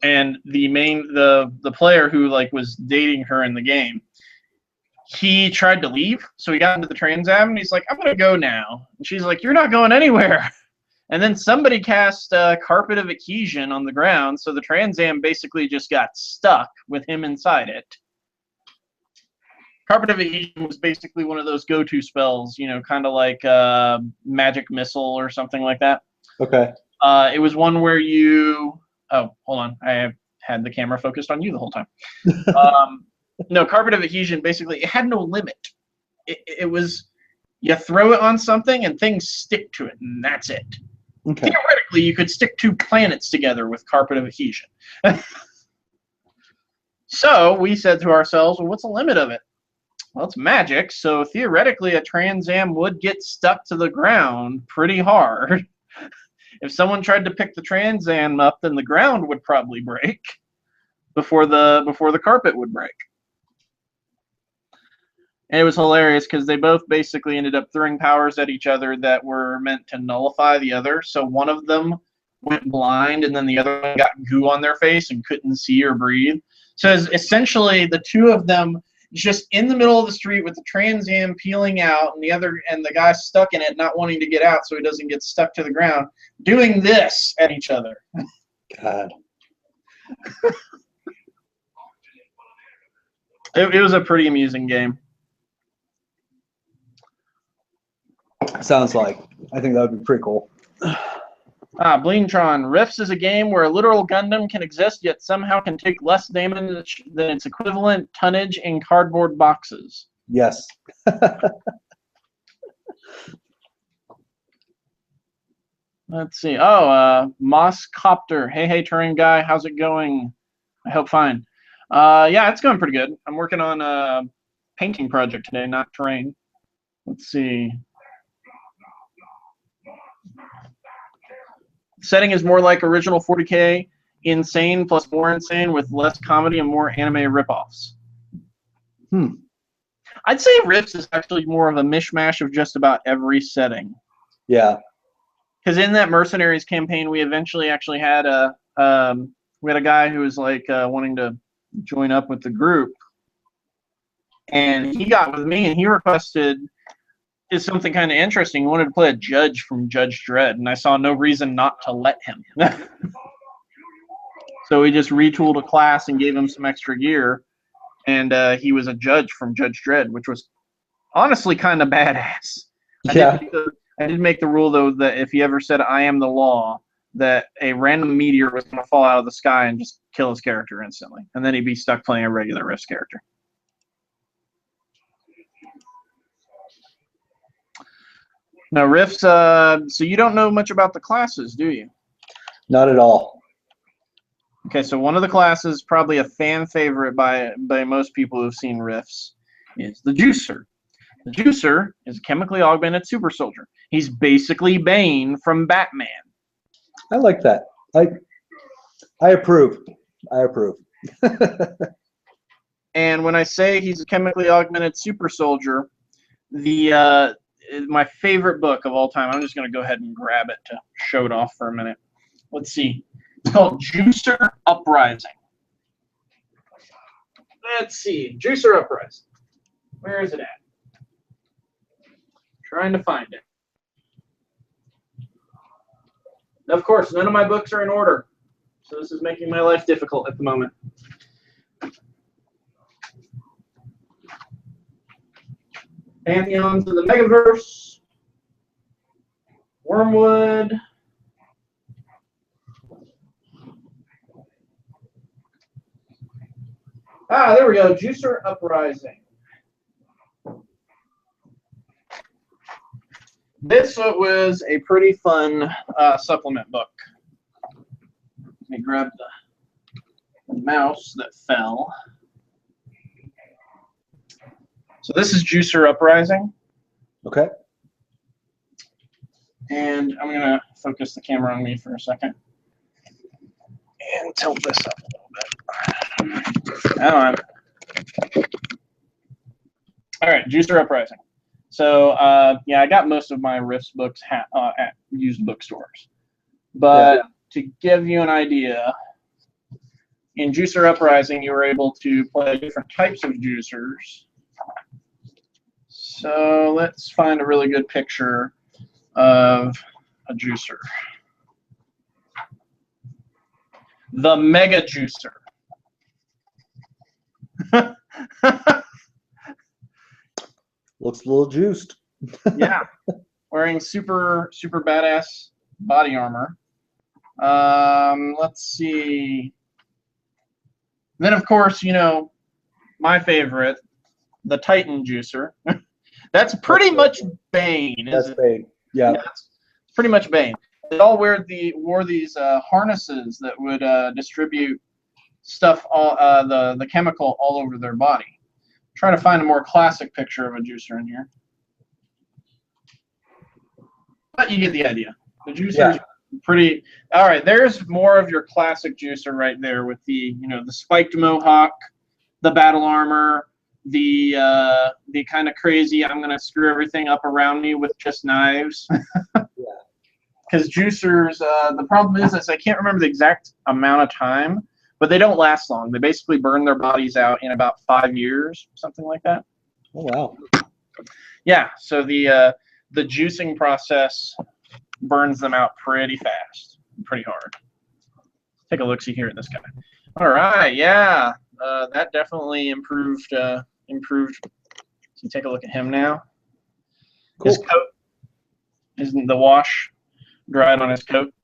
And the player who was dating her in the game, he tried to leave, so he got into the Trans Am and he's like, "I'm gonna go now." And she's like, "You're not going anywhere." And then somebody cast Carpet of Adhesion on the ground, so the Trans Am basically just got stuck with him inside it. Carpet of Adhesion was basically one of those go-to spells, kind of like Magic Missile or something like that. Okay. It was one where you. Oh, hold on. I have had the camera focused on you the whole time. No, carpet of adhesion. Basically, it had no limit. It was you throw it on something and things stick to it, and that's it. Okay. Theoretically, you could stick 2 planets together with carpet of adhesion. So we said to ourselves, well, what's the limit of it? Well, it's magic, so theoretically a Trans Am would get stuck to the ground pretty hard. If someone tried to pick the Trans Am up, then the ground would probably break before the carpet would break. And it was hilarious because they both basically ended up throwing powers at each other that were meant to nullify the other. So one of them went blind, and then the other one got goo on their face and couldn't see or breathe. So essentially, the 2 of them just in the middle of the street with the Trans Am peeling out, and the guy stuck in it, not wanting to get out so he doesn't get stuck to the ground, doing this at each other. God. It was a pretty amusing game. Sounds like. I think that would be pretty cool. Bleentron. Rifts is a game where a literal Gundam can exist, yet somehow can take less damage than its equivalent tonnage in cardboard boxes. Yes. Let's see. Oh, Moss Copter. Hey, Turing guy. How's it going? I hope fine. Yeah, it's going pretty good. I'm working on a painting project today, not terrain. Let's see. Setting is more like original 40K, insane plus more insane with less comedy and more anime ripoffs. I'd say Rifts is actually more of a mishmash of just about every setting. Yeah. Because in that Mercenaries campaign, we eventually actually had a guy who was like wanting to join up with the group, and he got with me and he requested is something kind of interesting. He wanted to play a judge from Judge Dredd, and I saw no reason not to let him. So we just retooled a class and gave him some extra gear, and he was a judge from Judge Dredd, which was honestly kind of badass. Yeah. I did make the rule, though, that if he ever said, I am the law, that a random meteor was going to fall out of the sky and just kill his character instantly, and then he'd be stuck playing a regular Rift character. Now, Rifts, so you don't know much about the classes, do you? Not at all. Okay, so one of the classes, probably a fan favorite by most people who've seen Rifts, is the Juicer. The Juicer is a chemically augmented super soldier. He's basically Bane from Batman. I like that. I approve. I approve. And when I say he's a chemically augmented super soldier, my favorite book of all time, I'm just going to go ahead and grab it to show it off for a minute. Let's see. It's called Juicer Uprising. Let's see. Juicer Uprising. Where is it at? Trying to find it. Of course, none of my books are in order, so this is making my life difficult at the moment. Pantheons of the Megaverse. Wormwood. There we go. Juicer Uprising. This was a pretty fun supplement book. Let me grab the mouse that fell. So this is Juicer Uprising. Okay. And I'm going to focus the camera on me for a second. And tilt this up a little bit. Come on. All right, Juicer Uprising. So, yeah, I got most of my Rifts books at used bookstores. But to give you an idea, in Juicer Uprising, you were able to play different types of juicers. So let's find a really good picture of a juicer. The Mega Juicer. Looks a little juiced. Yeah. Wearing super badass body armor. Let's see. Then, of course, you know, my favorite, the Titan Juicer. That's pretty much Bane, That's isn't it? big. Yeah. It's pretty much Bane. They all wore these harnesses that would distribute stuff, the chemical all over their body. Try to find a more classic picture of a juicer in here. But you get the idea. The juicer's pretty. All right, there's more of your classic juicer right there with the, you know, the spiked mohawk, the battle armor, the kind of crazy, I'm gonna screw everything up around me with just knives. Because juicers, the problem is I can't remember the exact amount of time, but they don't last long. They basically burn their bodies out in about 5 years, something like that. Oh wow. Yeah, so the juicing process burns them out pretty fast, pretty hard. Take a look-see here at this guy. All right, yeah, that definitely improved. Improved. So take a look at him now. Cool. His coat, isn't the wash dried on his coat?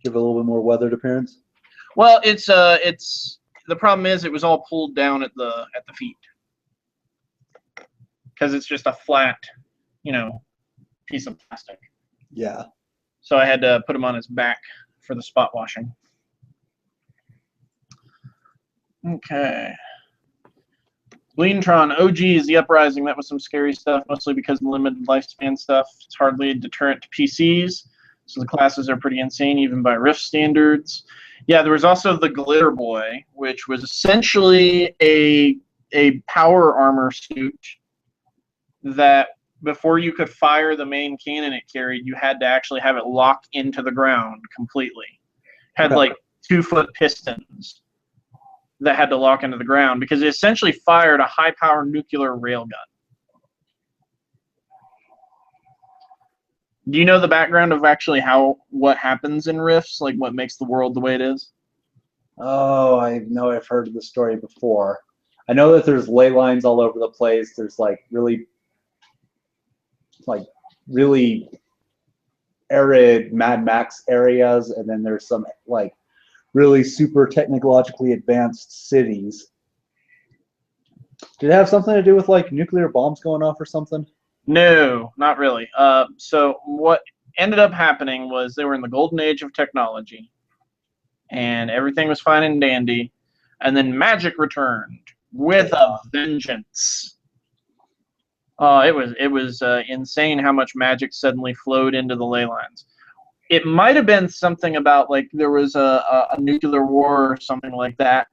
Give it a little bit more weathered appearance. Well, it's the problem is it was all pulled down at the feet because it's just a flat, you know, piece of plastic. Yeah. So I had to put him on his back for the spot washing. Okay. Bleedentron, OGs, the Uprising, that was some scary stuff, mostly because of the limited lifespan stuff. It's hardly a deterrent to PCs, so the classes are pretty insane, even by Rift standards. Yeah, there was also the Glitter Boy, which was essentially a power armor suit that before you could fire the main cannon it carried, you had to actually have it locked into the ground completely. Had like 2-foot pistons that had to lock into the ground because it essentially fired a high-power nuclear railgun. Do you know the background of actually what happens in Rifts, like what makes the world the way it is? Oh, I know I've heard the story before. I know that there's ley lines all over the place. There's like really arid Mad Max areas, and then there's some like really super technologically advanced cities. Did it have something to do with like nuclear bombs going off or something? No, not really. So what ended up happening was they were in the golden age of technology, and everything was fine and dandy, and then magic returned with a vengeance. It was insane how much magic suddenly flowed into the ley lines. It might have been something about like there was a nuclear war or something like that,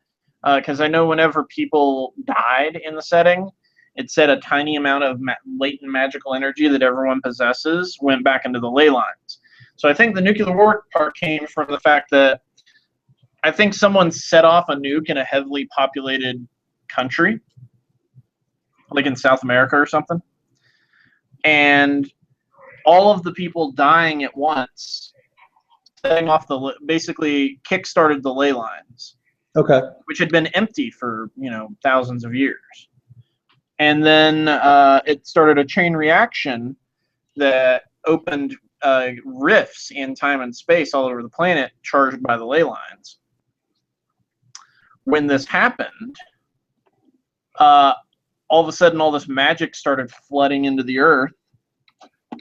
because I know whenever people died in the setting, it said a tiny amount of latent magical energy that everyone possesses went back into the ley lines. So I think the nuclear war part came from the fact that I think someone set off a nuke in a heavily populated country, like in South America or something, and all of the people dying at once, setting off basically kick-started the ley lines. Okay. Which had been empty for, you know, thousands of years. And then it started a chain reaction that opened rifts in time and space all over the planet charged by the ley lines. When this happened, all of a sudden all this magic started flooding into the Earth.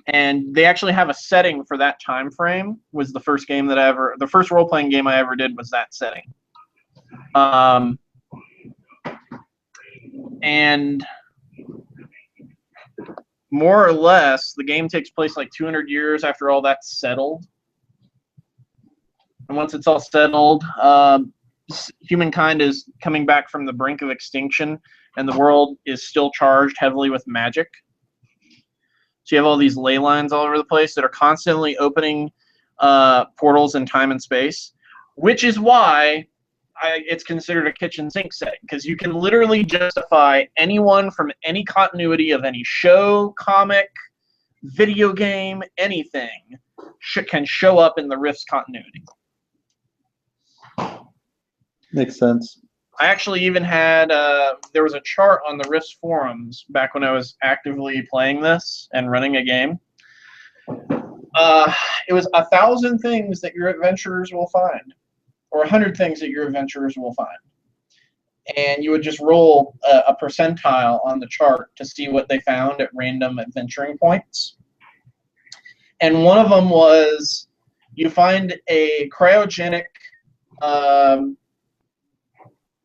And they actually have a setting for that time frame. Was the first game that the first role-playing game I ever did was that setting. And more or less, the game takes place like 200 years after all that's settled. And once it's all settled, humankind is coming back from the brink of extinction, and the world is still charged heavily with magic. So you have all these ley lines all over the place that are constantly opening portals in time and space, which is why it's considered a kitchen sink setting, because you can literally justify anyone from any continuity of any show, comic, video game, anything can show up in the Rift's continuity. Makes sense. I actually even had, there was a chart on the Rift's forums back when I was actively playing this and running a game. It was 1,000 things that your adventurers will find, or 100 things that your adventurers will find. And you would just roll a percentile on the chart to see what they found at random adventuring points. And one of them was you find a cryogenic,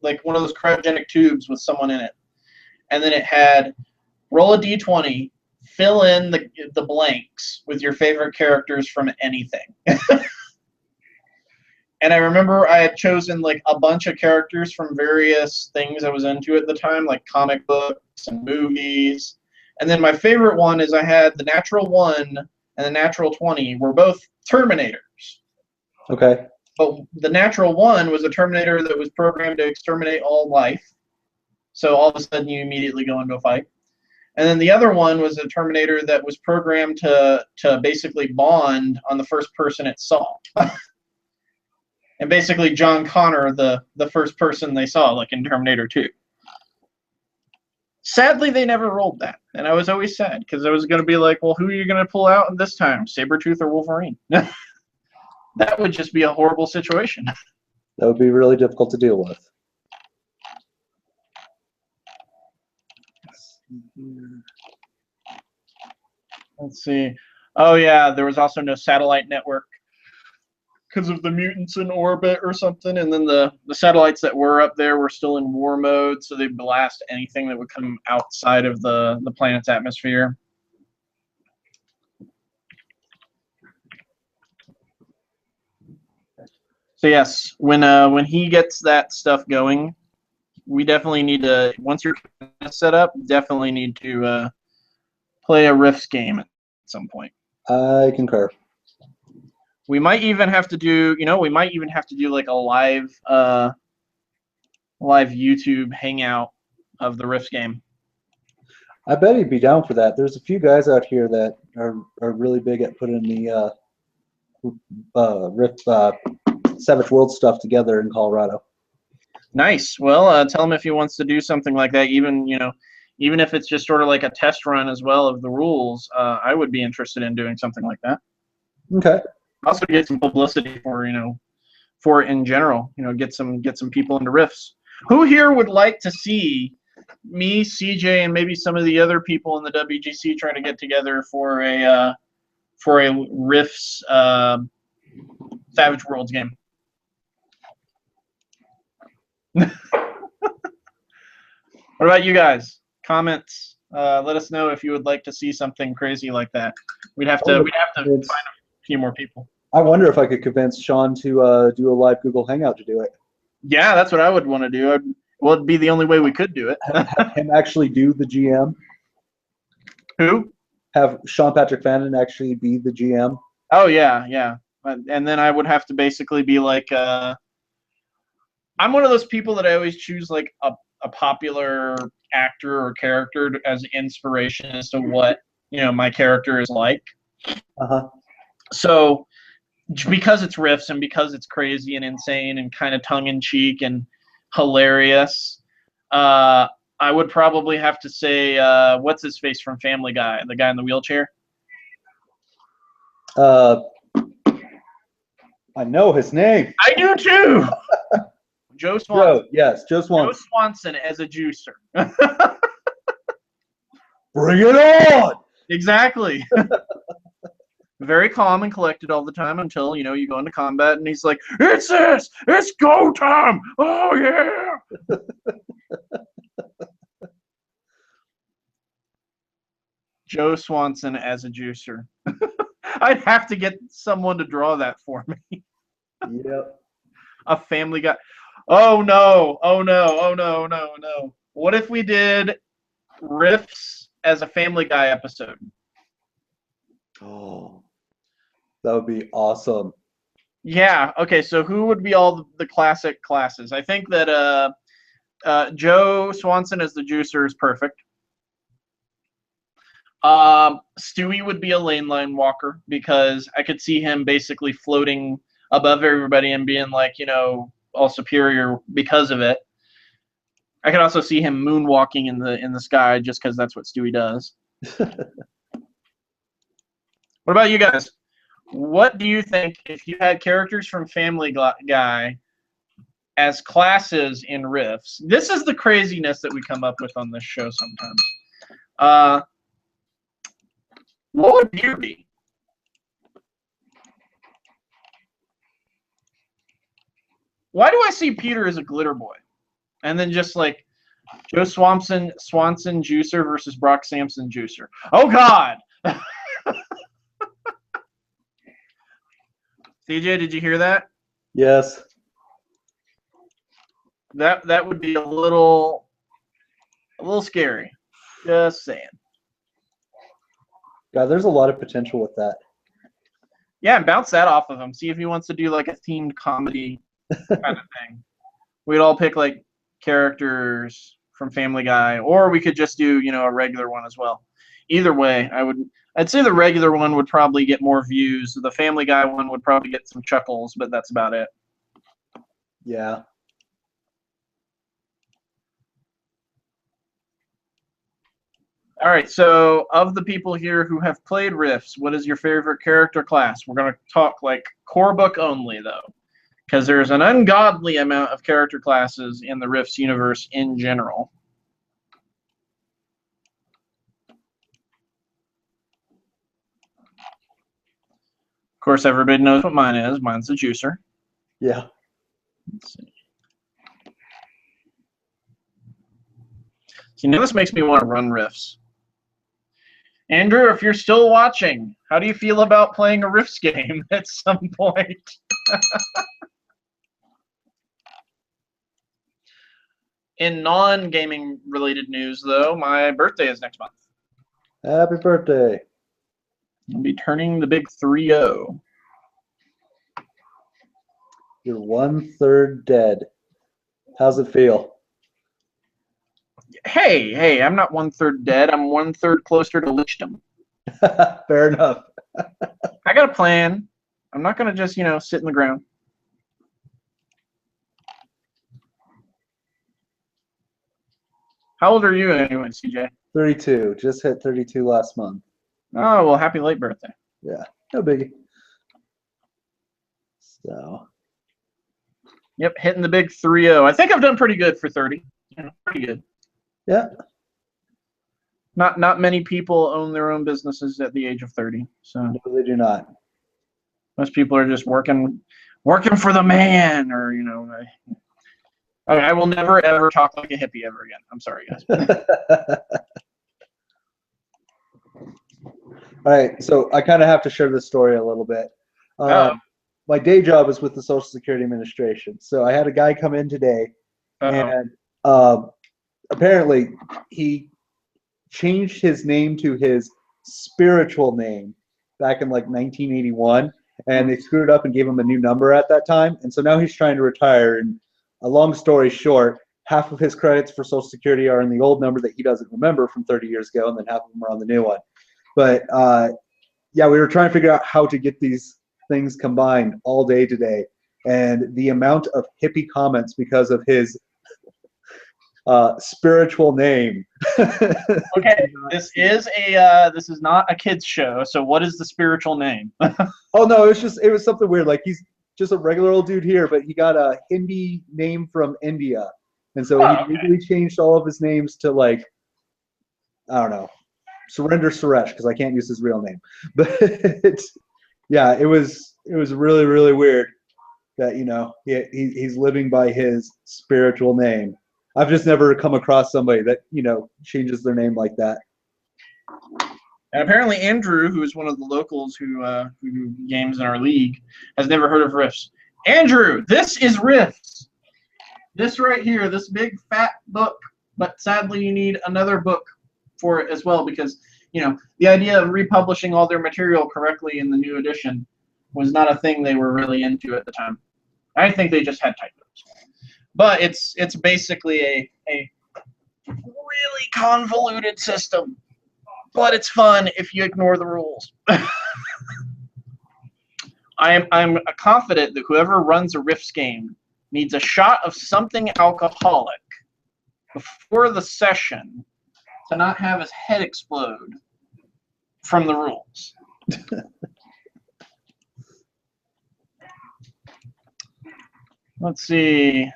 like one of those cryogenic tubes with someone in it. And then it had roll a d20, fill in the blanks with your favorite characters from anything. And I remember I had chosen like a bunch of characters from various things I was into at the time, like comic books and movies. And then my favorite one is I had the natural 1 and the natural 20 were both Terminators. Okay. But the natural 1 was a Terminator that was programmed to exterminate all life. So all of a sudden you immediately go into a fight. And then the other one was a Terminator that was programmed to basically bond on the first person it saw. And basically John Connor, the first person they saw, like in Terminator 2. Sadly, they never rolled that. And I was always sad, because I was going to be like, well, who are you going to pull out this time? Sabretooth or Wolverine? That would just be a horrible situation. That would be really difficult to deal with. Let's see. Oh, yeah, there was also no satellite network because of the mutants in orbit or something. And then the satellites that were up there were still in war mode, so they'd blast anything that would come outside of the planet's atmosphere. So yes, when he gets that stuff going, we definitely need to, once you're set up, definitely need to play a Rifts game at some point. I concur. We might even have to do, we might even have to do like a live YouTube hangout of the Rifts game. I bet he'd be down for that. There's a few guys out here that are really big at putting the Savage World stuff together in Colorado. Nice. Well, tell him if he wants to do something like that, even if it's just sort of like a test run as well of the rules. I would be interested in doing something like that. Okay. Also to get some publicity for it in general. Get some people into Rifts. Who here would like to see me, CJ, and maybe some of the other people in the WGC trying to get together for a Rifts Savage Worlds game? What about you guys? Comments. Let us know if you would like to see something crazy like that. We'd have to find a few more people. I wonder if I could convince Sean to do a live Google Hangout to do it. Yeah, that's what I would want to do. It'd be the only way we could do it. Have him actually do the GM. Who? Have Sean Patrick Fannin actually be the GM. Oh yeah. And then I would have to basically be like, I'm one of those people that I always choose like a popular actor or character as inspiration as to what my character is like. So because it's Rifts and because it's crazy and insane and kind of tongue-in-cheek and hilarious, I would probably have to say, what's his face from Family Guy, the guy in the wheelchair? I know his name. I do too. Joe Swanson. Joe Swanson. Joe Swanson as a juicer. Bring it on! Exactly. Very calm and collected all the time until, you go into combat and he's like, it's go time! Oh, yeah! Joe Swanson as a juicer. I'd have to get someone to draw that for me. Yep. A Family Guy. Oh, no. What if we did Rifts as a Family Guy episode? Oh, that would be awesome. Yeah. Okay. So who would be all the classic classes? I think that Joe Swanson as the juicer is perfect. Stewie would be a lane line walker because I could see him basically floating above everybody and being like, all superior because of it. I could also see him moonwalking in the sky just because that's what Stewie does. What about you guys? What do you think if you had characters from Family Guy as classes in Riffs? This is the craziness that we come up with on this show sometimes. What would Beer be? Why do I see Peter as a glitter boy? And then just like Joe Swanson Juicer versus Brock Sampson Juicer. Oh God! CJ, did you hear that? Yes. That would be a little scary. Just saying. God, there's a lot of potential with that. Yeah, and bounce that off of him. See if he wants to do like a themed comedy kind of thing. We'd all pick like characters from Family Guy, or we could just do, a regular one as well. Either way, I'd say the regular one would probably get more views. The Family Guy one would probably get some chuckles, but that's about it. Yeah. All right, so of the people here who have played Rifts, what is your favorite character class? We're going to talk like core book only, though, because there's an ungodly amount of character classes in the Rifts universe in general. Of course, everybody knows what mine is. Mine's the Juicer. Yeah. Let's see. See, now this makes me want to run Rifts. Andrew, if you're still watching, how do you feel about playing a Rifts game at some point? In non-gaming related news, though, my birthday is next month. Happy birthday. I'll be turning the big 3-0. You're 1/3 dead. How's it feel? Hey, I'm not 1/3 dead. I'm 1/3 closer to lichdom. Fair enough. I got a plan. I'm not going to just, sit in the ground. How old are you anyway, CJ? 32. Just hit 32 last month. Oh, well, happy late birthday. Yeah, no biggie. So. Yep, hitting the big 3-0. I think I've done pretty good for 30. Pretty good. Yeah. Not many people own their own businesses at the age of 30. So No, they do not. most people are just working for the man, or I will never ever talk like a hippie ever again. I'm sorry, guys. All right, so I kind of have to share this story a little bit. My day job is with the Social Security Administration. So I had a guy come in today, and apparently he changed his name to his spiritual name back in like 1981, and they screwed up and gave him a new number at that time. And so now he's trying to retire. And a long story short, half of his credits for Social Security are in the old number that he doesn't remember from 30 years ago, and then half of them are on the new one. But yeah, we were trying to figure out how to get these things combined all day today, and the amount of hippie comments because of his spiritual name. Okay, this is not a kids show. So what is the spiritual name? Oh no, it was something weird. Like he's just a regular old dude here, but he got a Hindi name from India, and so he legally changed all of his names to like, I don't know, Surrender Suresh, because I can't use his real name. But yeah, it was really, really weird that he's living by his spiritual name. I've just never come across somebody that changes their name like that. And apparently Andrew, who is one of the locals who games in our league, has never heard of Rifts. Andrew, this is Rifts. This right here, this big fat book. But sadly, you need another book for it as well, because the idea of republishing all their material correctly in the new edition was not a thing they were really into at the time. I think they just had typos. But it's basically a really convoluted system. But it's fun if you ignore the rules. I'm confident that whoever runs a Rifts game needs a shot of something alcoholic before the session to not have his head explode from the rules. Let's see.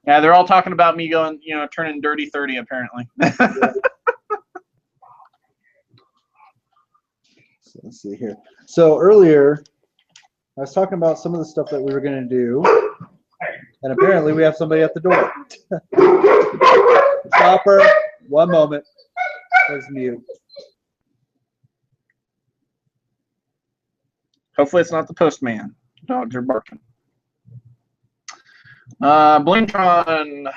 Yeah, they're all talking about me going, turning dirty 30 apparently. So let's see here. So earlier, I was talking about some of the stuff that we were going to do, and apparently we have somebody at the door. Stopper, one moment. There's mute. Hopefully it's not the postman. Dogs are barking. Blintron.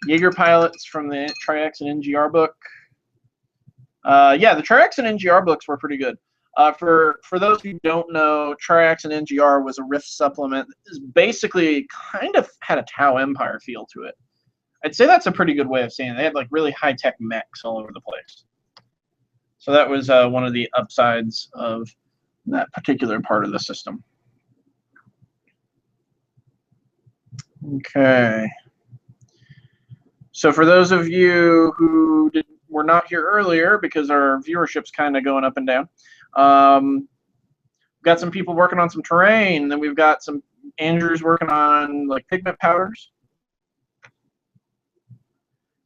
Jaeger pilots from the Triax and NGR book. Yeah, the Triax and NGR books were pretty good. For those who don't know, Triax and NGR was a Rift supplement that is basically kind of had a Tau Empire feel to it. I'd say that's a pretty good way of saying it. They had like really high-tech mechs all over the place. So that was one of the upsides of that particular part of the system. Okay. So for those of you who were not here earlier, because our viewership's kind of going up and down, we've got some people working on some terrain. Then we've got some Andrews working on like pigment powders.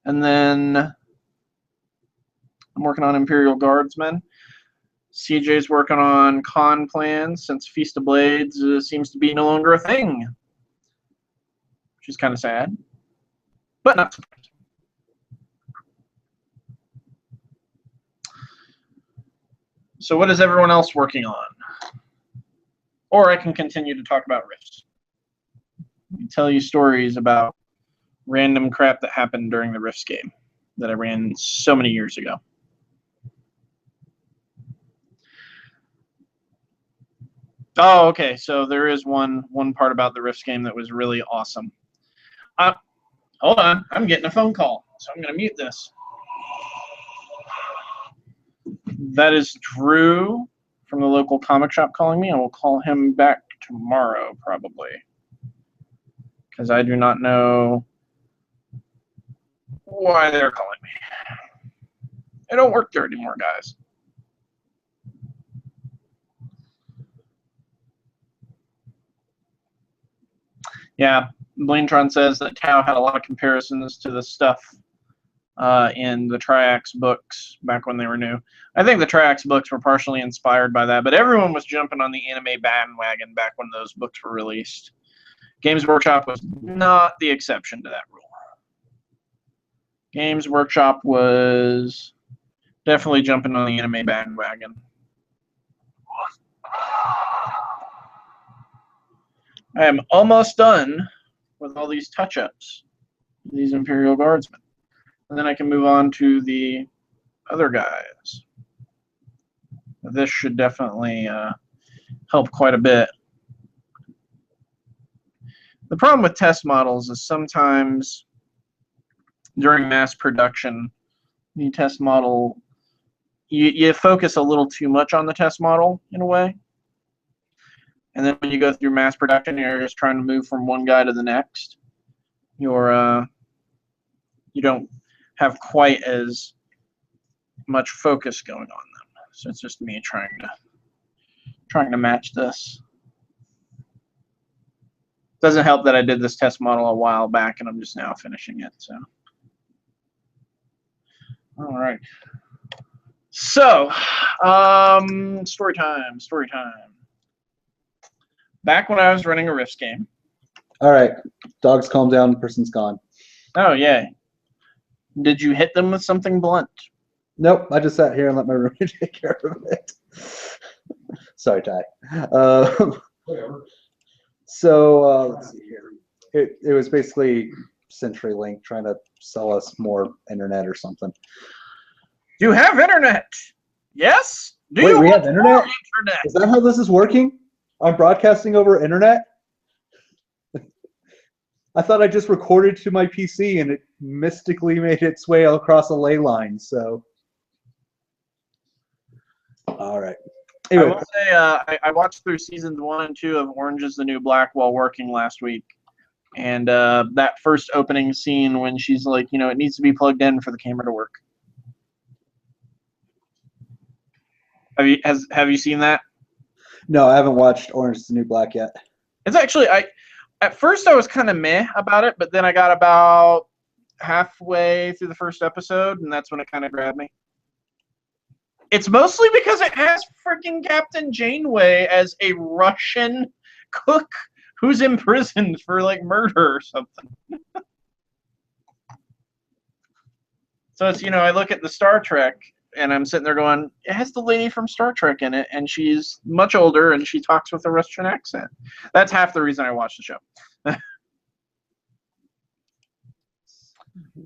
And then I'm working on Imperial Guardsmen. CJ's working on con plans since Feast of Blades seems to be no longer a thing, which is kind of sad, but not surprising. So what is everyone else working on? Or I can continue to talk about Rifts. Tell you stories about random crap that happened during the Rifts game that I ran so many years ago. Oh, okay. So there is one part about the Rifts game that was really awesome. Hold on. I'm getting a phone call, so I'm going to mute this. That is Drew from the local comic shop calling me. I will call him back tomorrow, probably, because I do not know why they're calling me. I don't work there anymore, guys. Yeah, Blaintron says that Tau had a lot of comparisons to the stuff in the Triax books back when they were new. I think the Triax books were partially inspired by that, but everyone was jumping on the anime bandwagon back when those books were released. Games Workshop was not the exception to that rule. Games Workshop was definitely jumping on the anime bandwagon. I am almost done with all these touch-ups, these Imperial Guardsmen. And then I can move on to the other guys. This should definitely help quite a bit. The problem with test models is sometimes during mass production, the test model, you focus a little too much on the test model in a way. And then when you go through mass production, you're just trying to move from one guy to the next. You don't have quite as much focus going on them. So it's just me trying to match this. Doesn't help that I did this test model a while back and I'm just now finishing it. So, all right. So, story time. Back when I was running a Rifts game. All right, dogs calm down, person's gone. Oh, yeah. Did you hit them with something blunt? Nope, I just sat here and let my roommate take care of it. Sorry, Ty. So let's see here. It was basically CenturyLink trying to sell us more internet or something. You have internet. Yes? Wait, we have internet? Is that how this is working? I'm broadcasting over internet? I thought I just recorded to my PC and it mystically made its way across a ley line, so. All right. Anyway. I will say I watched through seasons 1 and 2 of Orange is the New Black while working last week. And that first opening scene when she's like, it needs to be plugged in for the camera to work. Have you seen that? No, I haven't watched Orange is the New Black yet. It's actually at first I was kind of meh about it, but then I got about halfway through the first episode, and that's when it kind of grabbed me. It's mostly because it has freaking Captain Janeway as a Russian cook who's imprisoned for like murder or something. So it's, I look at the Star Trek and I'm sitting there going, it has the lady from Star Trek in it, and she's much older and she talks with a Russian accent. That's half the reason I watched the show.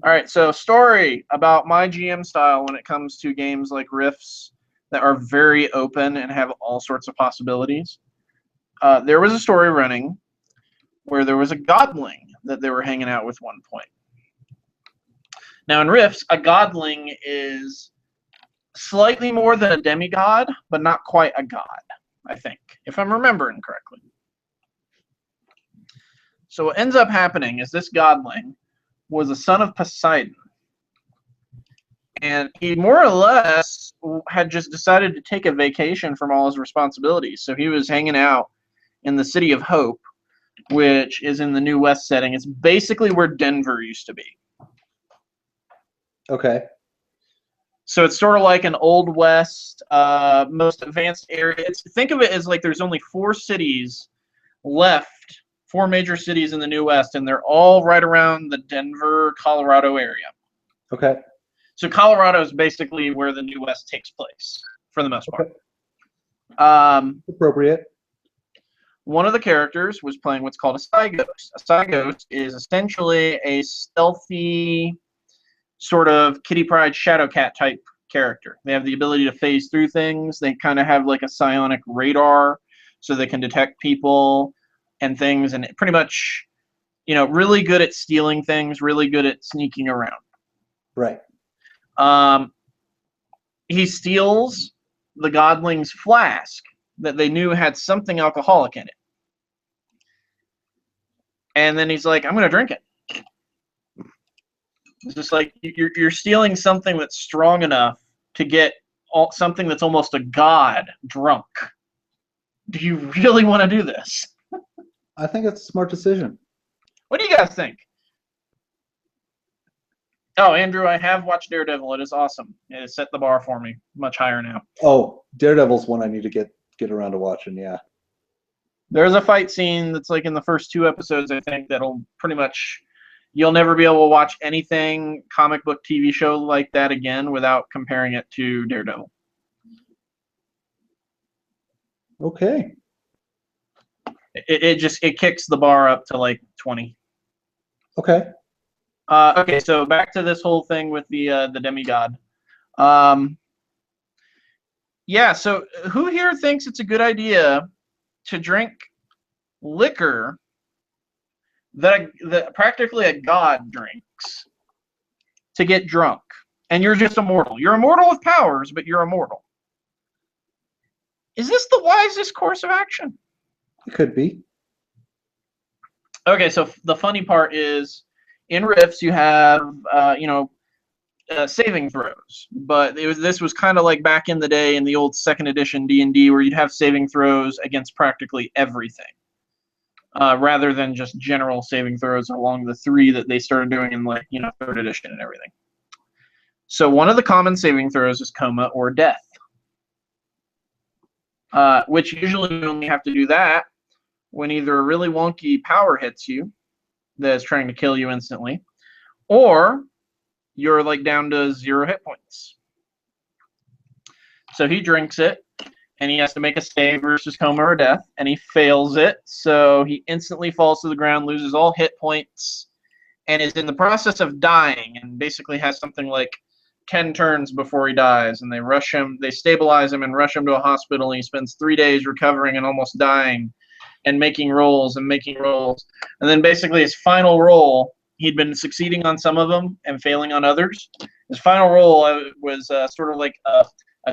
All right, so story about my GM style when it comes to games like Rifts that are very open and have all sorts of possibilities. There was a story running where there was a godling that they were hanging out with one point. Now in Rifts, a godling is slightly more than a demigod, but not quite a god, I think, if I'm remembering correctly. So what ends up happening is this godling was a son of Poseidon. And he more or less had just decided to take a vacation from all his responsibilities. So he was hanging out in the City of Hope, which is in the New West setting. It's basically where Denver used to be. Okay. So it's sort of like an Old West, most advanced area. Think of it as like there's only 4 cities left, 4 major cities in the New West, and they're all right around the Denver, Colorado area. Okay. So Colorado is basically where the New West takes place, for the most part. Appropriate. One of the characters was playing what's called a Psy Ghost. A Psy Ghost is essentially a stealthy, sort of Kitty Pryde Shadowcat type character. They have the ability to phase through things. They kind of have like a psionic radar, so they can detect people and things, and pretty much, really good at stealing things, really good at sneaking around. Right. He steals the godling's flask that they knew had something alcoholic in it. And then he's like, I'm going to drink it. It's just like, you're stealing something that's strong enough to get something that's almost a god drunk. Do you really want to do this? I think it's a smart decision. What do you guys think? Oh, Andrew, I have watched Daredevil. It is awesome. It has set the bar for me much higher now. Oh, Daredevil's one I need to get around to watching, yeah. There's a fight scene that's like in the first 2 episodes, I think, that'll pretty much, you'll never be able to watch anything comic book TV show like that again without comparing it to Daredevil. Okay. It kicks the bar up to like 20. Okay. Okay, so back to this whole thing with the demigod. Yeah, so who here thinks it's a good idea to drink liquor that practically a god drinks to get drunk? And you're just immortal. You're immortal with powers, but you're immortal. Is this the wisest course of action? It could be. Okay, so the funny part is, in Rifts you have, saving throws, but this was kind of like back in the day in the old 2nd edition D&D where you'd have saving throws against practically everything, rather than just general saving throws along the 3 that they started doing in 3rd edition and everything. So one of the common saving throws is coma or death, which usually you only have to do that when either a really wonky power hits you that's trying to kill you instantly, or you're like down to 0 hit points. So he drinks it, and he has to make a save versus coma or death, and he fails it, so he instantly falls to the ground, loses all hit points, and is in the process of dying, and basically has something like 10 turns before he dies, and they rush him, they stabilize him and rush him to a hospital, and he spends 3 days recovering and almost dying, and making rolls and making rolls. And then basically his final roll, he'd been succeeding on some of them and failing on others. His final roll was sort of like a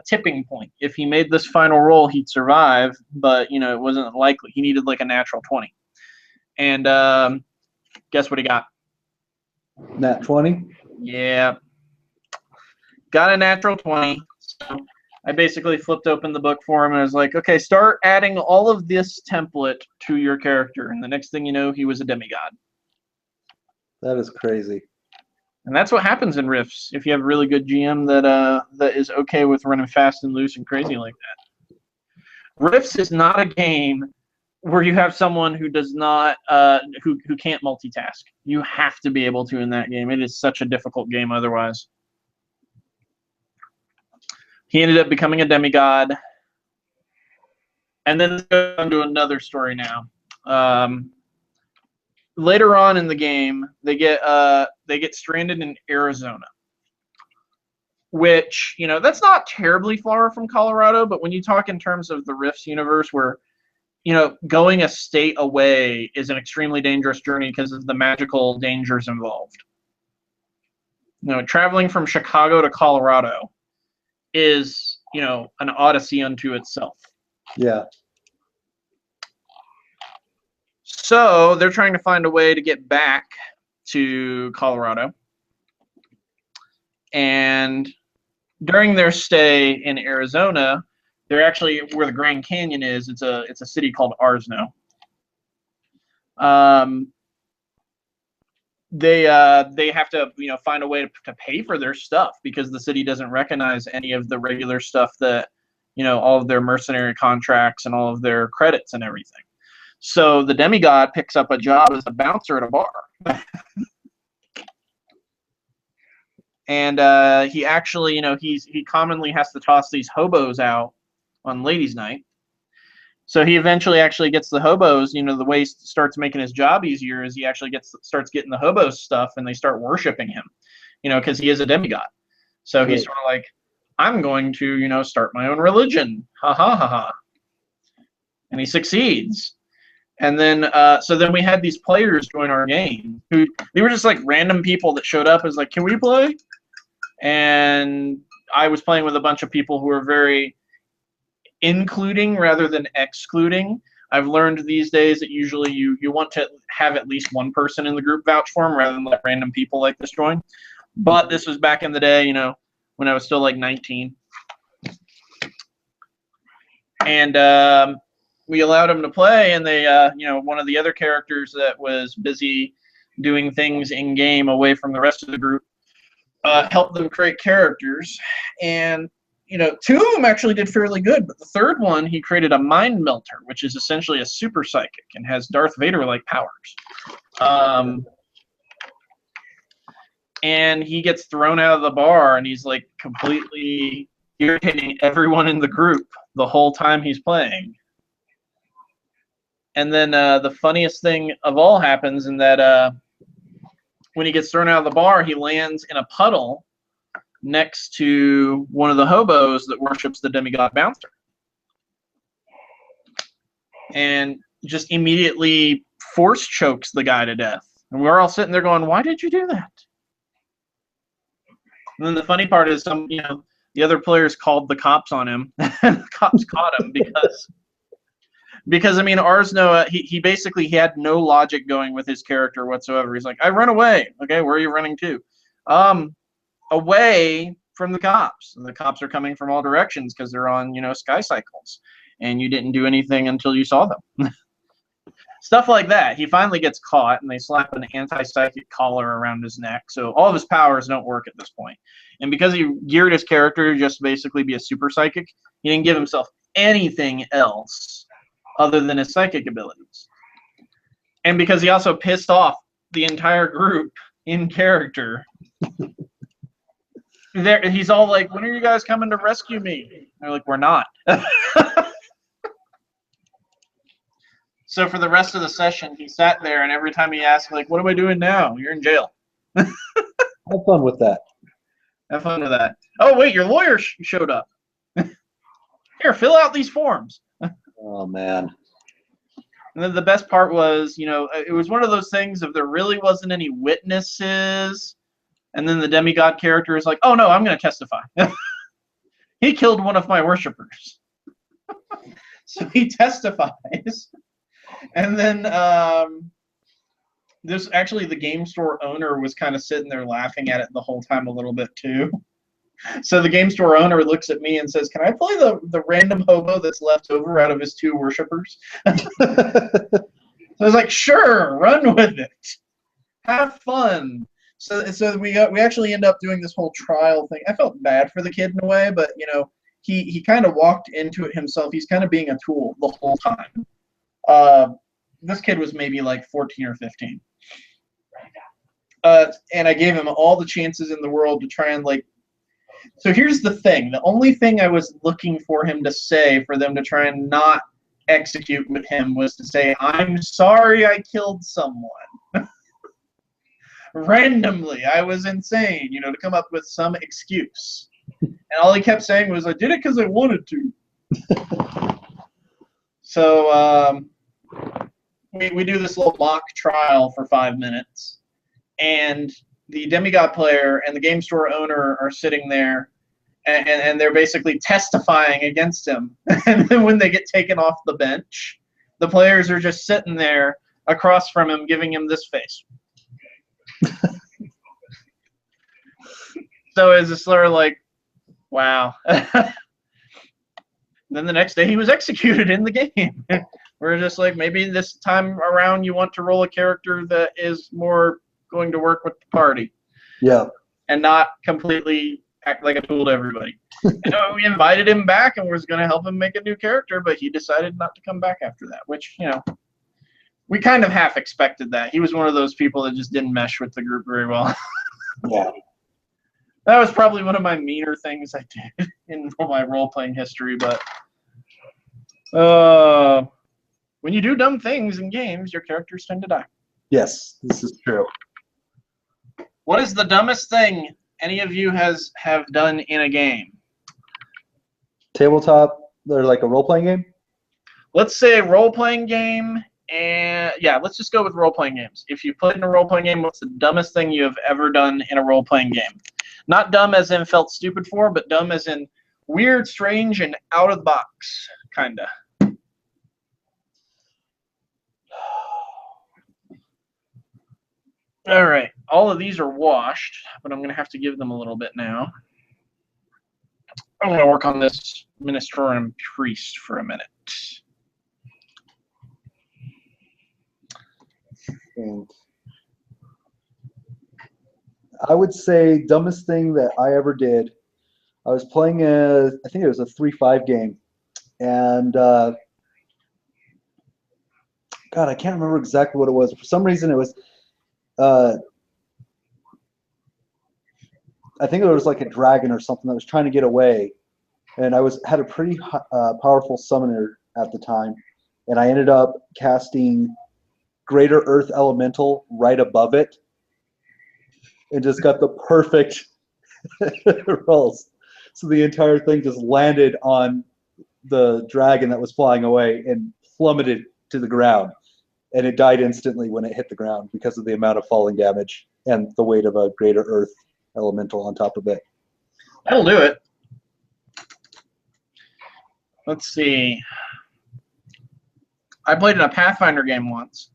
tipping point. If he made this final roll, he'd survive, but it wasn't likely. He needed like a natural 20. And guess what he got? Nat 20? Yeah. Got a natural 20. So I basically flipped open the book for him and I was like, okay, start adding all of this template to your character. And the next thing you know, he was a demigod. That is crazy. And that's what happens in Rifts if you have a really good GM that is okay with running fast and loose and crazy like that. Rifts is not a game where you have someone who does not who can't multitask. You have to be able to in that game. It is such a difficult game otherwise. He ended up becoming a demigod. And then let's go on to another story now. Later on in the game, they get stranded in Arizona, which, you know, that's not terribly far from Colorado, but when you talk in terms of the Rifts universe where, you know, going a state away is an extremely dangerous journey because of the magical dangers involved. You know, traveling from Chicago to Colorado is, you know, an odyssey unto itself. Yeah. So they're trying to find a way to get back to Colorado. And during their stay in Arizona, they're actually where the Grand Canyon is. It's a city called Arsno. They have to, you know, find a way to pay for their stuff because the city doesn't recognize any of the regular stuff that, you know, all of their mercenary contracts and all of their credits and everything. So the demigod picks up a job as a bouncer at a bar. And he actually, you know, he commonly has to toss these hobos out on ladies' night. So he eventually actually gets the hobos. You know, the way he starts making his job easier is he actually starts getting the hobos stuff, and they start worshiping him. You know, because he is a demigod. So he's sort of like, I'm going to, you know, start my own religion. Ha ha ha ha. And he succeeds. And then, so then we had these players join our game who they were just like random people that showed up as like, can we play? And I was playing with a bunch of people who were very including rather than excluding. I've learned these days that usually you want to have at least one person in the group vouch for them rather than let random people like this join. But this was back in the day, you know, when I was still like 19. And we allowed them to play, and they, you know, one of the other characters that was busy doing things in game away from the rest of the group helped them create characters. And, you know, two of them actually did fairly good, but the third one, he created a mind melter, which is essentially a super psychic and has Darth Vader-like powers. And he gets thrown out of the bar, and he's like completely irritating everyone in the group the whole time he's playing. And then the funniest thing of all happens in that when he gets thrown out of the bar, he lands in a puddle next to one of the hobos that worships the demigod bouncer. And just immediately force chokes the guy to death. And we're all sitting there going, why did you do that? And then the funny part is you know, the other players called the cops on him. The cops caught him because I mean, Arsno, he basically had no logic going with his character whatsoever. He's like, I run away. Okay, where are you running to? Away from the cops. And the cops are coming from all directions because they're on, you know, sky cycles. And you didn't do anything until you saw them. Stuff like that. He finally gets caught, and they slap an anti-psychic collar around his neck. So all of his powers don't work at this point. And because he geared his character to just basically be a super psychic, he didn't give himself anything else other than his psychic abilities. And because he also pissed off the entire group in character, he's all like, when are you guys coming to rescue me? And they're like, we're not. So for the rest of the session, he sat there, and every time he asked, like, what am I doing now? You're in jail. Have fun with that. Have fun with that. Oh, wait, your lawyer showed up. Here, fill out these forms. Oh, man. And then the best part was, you know, it was one of those things if there really wasn't any witnesses, and then the demigod character is like, oh, no, I'm going to testify. He killed one of my worshipers. So he testifies. And then there's actually the game store owner was kind of sitting there laughing at it the whole time a little bit too. So the game store owner looks at me and says, "Can I play the random hobo that's left over out of his 2 worshippers?" I was like, "Sure, run with it, have fun." So we actually end up doing this whole trial thing. I felt bad for the kid in a way, but he kind of walked into it himself. He's kind of being a tool the whole time. This kid was maybe like 14 or 15. And I gave him all the chances in the world to try and so here's the thing. The only thing I was looking for him to say for them to try and not execute with him was to say, "I'm sorry I killed someone." Randomly. I was insane, to come up with some excuse. And all he kept saying was, "I did it because I wanted to." So we do this little mock trial for 5 minutes. And the demigod player and the game store owner are sitting there, and they're basically testifying against him. And then when they get taken off the bench, the players are just sitting there across from him, giving him this face. So it's just sort of like, wow. Then the next day he was executed in the game. We're just like, maybe this time around you want to roll a character that is more going to work with the party. Yeah. And not completely act like a tool to everybody. We invited him back and was going to help him make a new character, but he decided not to come back after that, which, we kind of half expected that. He was one of those people that just didn't mesh with the group very well. Yeah. That was probably one of my meaner things I did in my role-playing history, but when you do dumb things in games, your characters tend to die. Yes, this is true. What is the dumbest thing any of you have done in a game? Tabletop, they're like a role-playing game? Let's say role-playing game, and yeah, let's just go with role-playing games. If you played in a role-playing game, what's the dumbest thing you have ever done in a role-playing game? Not dumb as in felt stupid for, but dumb as in weird, strange, and out of the box, kinda. All right, all of these are washed, but I'm going to have to give them a little bit now. I'm going to work on this minister and priest for a minute. And I would say dumbest thing that I ever did. I was playing I think it was a 3-5 game, and God, I can't remember exactly what it was. For some reason, it was. I think it was like a dragon or something that was trying to get away, and I had a pretty powerful summoner at the time, and I ended up casting Greater Earth Elemental right above it, and just got the perfect rolls. So the entire thing just landed on the dragon that was flying away and plummeted to the ground. And it died instantly when it hit the ground because of the amount of falling damage and the weight of a Greater Earth Elemental on top of it. That'll do it. Let's see. I played in a Pathfinder game once.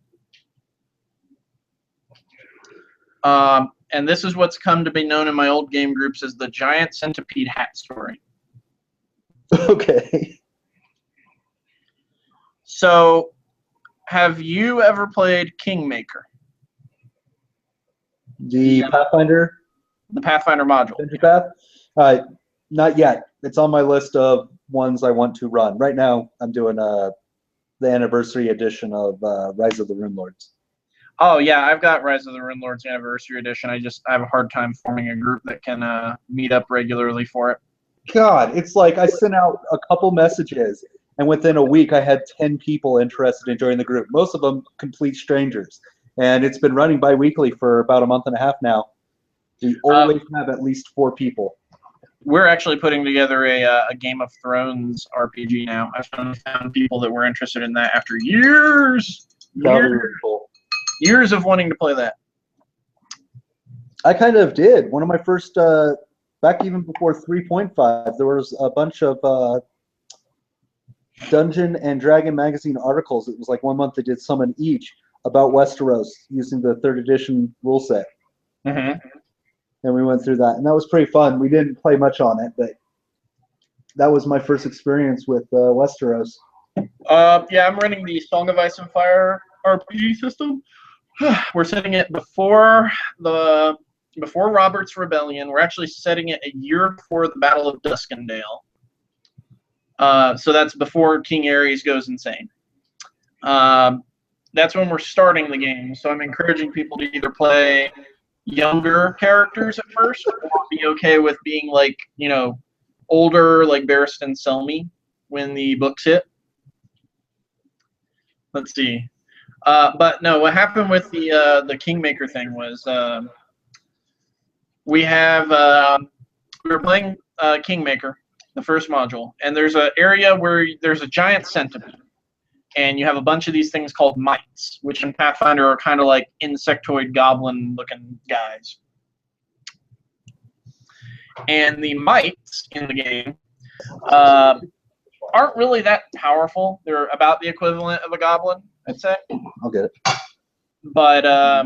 And this is what's come to be known in my old game groups as the Giant Centipede Hat story. Okay. So, have you ever played Kingmaker? The Pathfinder? The Pathfinder module. Adventure Path? Not yet. It's on my list of ones I want to run. Right now, I'm doing the anniversary edition of Rise of the Runelords. Oh, yeah, I've got Rise of the Runelords Anniversary Edition. I have a hard time forming a group that can meet up regularly for it. God, it's like I sent out a couple messages, and within a week I had 10 people interested in joining the group, most of them complete strangers. And it's been running bi-weekly for about a month and a half now. We always have at least 4 people. We're actually putting together a Game of Thrones RPG now. I've found people that were interested in that after years. Years of wanting to play that. I kind of did. One of my first, back even before 3.5, there was a bunch of Dungeon and Dragon magazine articles. It was like 1 month they did summon each about Westeros using the 3rd edition rule set. Mm-hmm. and we went through that, and that was pretty fun. We didn't play much on it, but that was my first experience with Westeros. Yeah, I'm running the Song of Ice and Fire RPG system. We're setting it before Robert's Rebellion. We're actually setting it a year before the Battle of Duskendale. So that's before King Ares goes insane. That's when we're starting the game. So I'm encouraging people to either play younger characters at first, or be okay with being like, older, like Barristan Selmy when the books hit. Let's see. But no, what happened with the Kingmaker thing was we were playing Kingmaker, the first module, and there's an area where there's a giant centipede, and you have a bunch of these things called mites, which in Pathfinder are kind of like insectoid goblin-looking guys. And the mites in the game aren't really that powerful. They're about the equivalent of a goblin, I'd say. I'll get it. But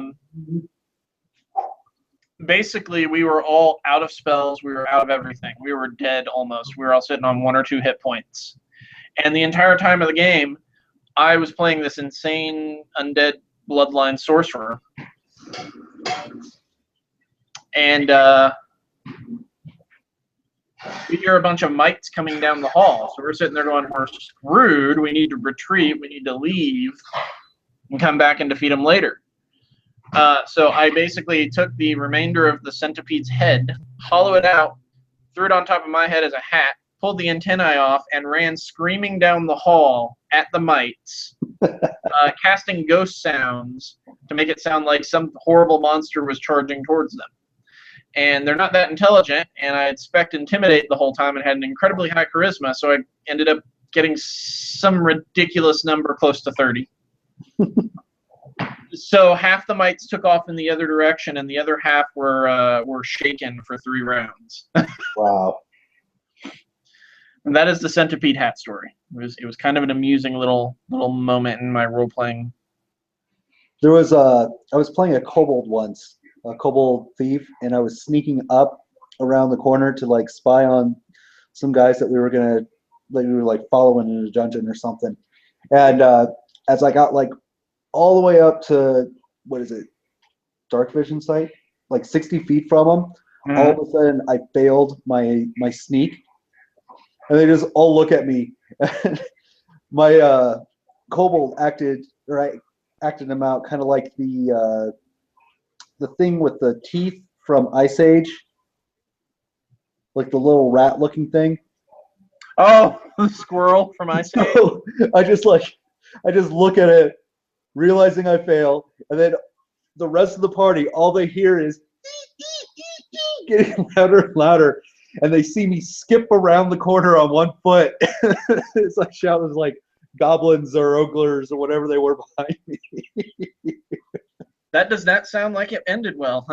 basically, we were all out of spells. We were out of everything. We were dead almost. We were all sitting on 1 or 2 hit points. And the entire time of the game, I was playing this insane undead bloodline sorcerer. And we hear a bunch of mites coming down the hall. So we're sitting there going, we're screwed. We need to retreat. We need to leave and come back and defeat them later. So I basically took the remainder of the centipede's head, hollowed it out, threw it on top of my head as a hat, pulled the antennae off, and ran screaming down the hall at the mites, casting ghost sounds to make it sound like some horrible monster was charging towards them. And they're not that intelligent, and I had spec'd Intimidate the whole time and had an incredibly high charisma, so I ended up getting some ridiculous number close to 30. So half the mites took off in the other direction, and the other half were shaken for 3 rounds. Wow. And that is the centipede hat story. It was kind of an amusing little moment in my role playing. There was I was playing a kobold once, a kobold thief, and I was sneaking up around the corner to like spy on some guys that we were following in a dungeon or something. And as I got like all the way up to, what is it, dark vision sight, like 60 feet from them, all of a sudden I failed my sneak, and they just all look at me. My kobold acted him out kind of like the thing with the teeth from Ice Age, like the little rat-looking thing. Oh, the squirrel from Ice Age. So I just look at it, realizing I fail, and then the rest of the party, all they hear is getting louder and louder, and they see me skip around the corner on 1 foot. As I shout, was like goblins or oglers or whatever they were behind me. That does not sound like it ended well.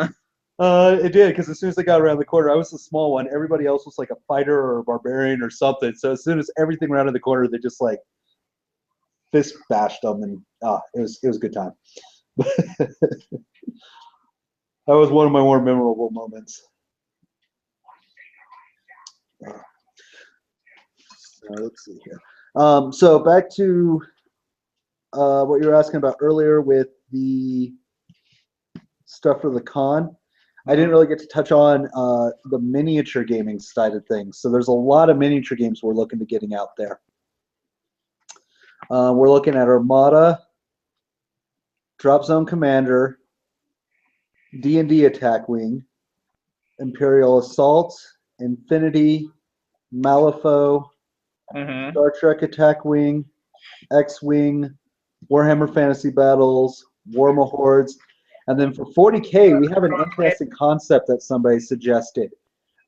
It did, because as soon as I got around the corner, I was the small one. Everybody else was like a fighter or a barbarian or something. So as soon as everything rounded the corner, they just like fist bashed them, and it was a good time. That was one of my more memorable moments. Let's see here. So back to what you were asking about earlier with the stuff for the con. I didn't really get to touch on the miniature gaming side of things. So there's a lot of miniature games we're looking to getting out there. We're looking at Armada, Drop Zone Commander, D&D Attack Wing, Imperial Assault, Infinity, Malifaux, Star Trek Attack Wing, X-Wing, Warhammer Fantasy Battles, Warma Hordes, and then for 40K, we have an interesting concept that somebody suggested.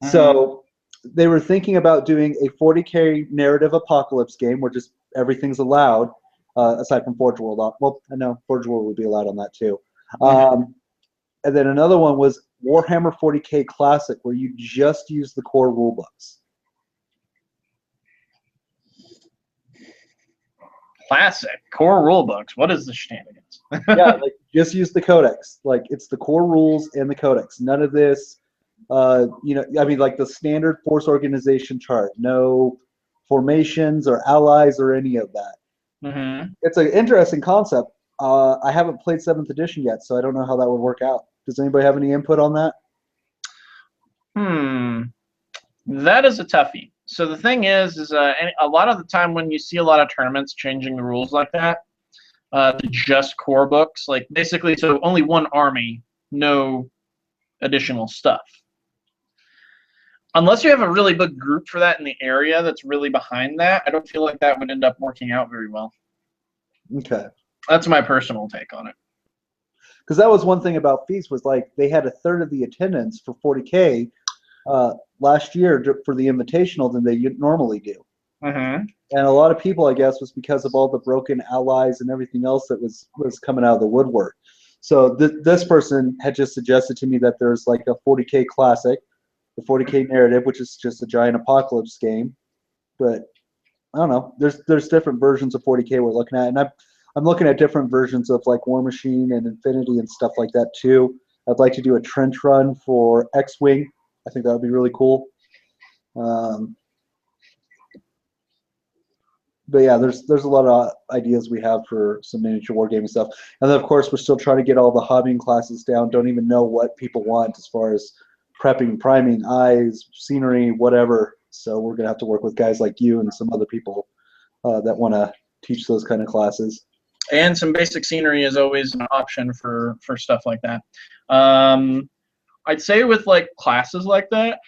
So they were thinking about doing a 40K narrative apocalypse game where just everything's allowed, aside from Forge World. Well, I know Forge World would be allowed on that too. And then another one was Warhammer 40K Classic, where you just use the core rulebooks. Classic core rulebooks. What is the shenanigans? Yeah, like just use the codex. Like it's the core rules and the codex. None of this You know, I mean, like the standard force organization chart, no formations or allies or any of that. Mm-hmm. It's an interesting concept. I haven't played 7th edition yet, so I don't know how that would work out. Does anybody have any input on that? That is a toughie. So the thing is a lot of the time when you see a lot of tournaments changing the rules like that, to just core books, like basically, so only one army, no additional stuff. Unless you have a really big group for that in the area that's really behind that, I don't feel like that would end up working out very well. Okay. That's my personal take on it. Because that was one thing about Feast was like they had a third of the attendance for 40K last year for the Invitational than they normally do. Mm-hmm. And a lot of people, I guess, was because of all the broken allies and everything else that was coming out of the woodwork. So this person had just suggested to me that there's like a 40K classic, the 40K narrative, which is just a giant apocalypse game. But I don't know. There's different versions of 40K we're looking at, and I'm looking at different versions of like War Machine and Infinity and stuff like that too. I'd like to do a trench run for X-Wing. I think that would be really cool. But yeah, there's a lot of ideas we have for some miniature wargaming stuff. And then of course we're still trying to get all the hobbying classes down. Don't even know what people want as far as prepping, priming, eyes, scenery, whatever. So we're gonna have to work with guys like you and some other people that want to teach those kind of classes. And some basic scenery is always an option for stuff like that. I'd say with like classes like that.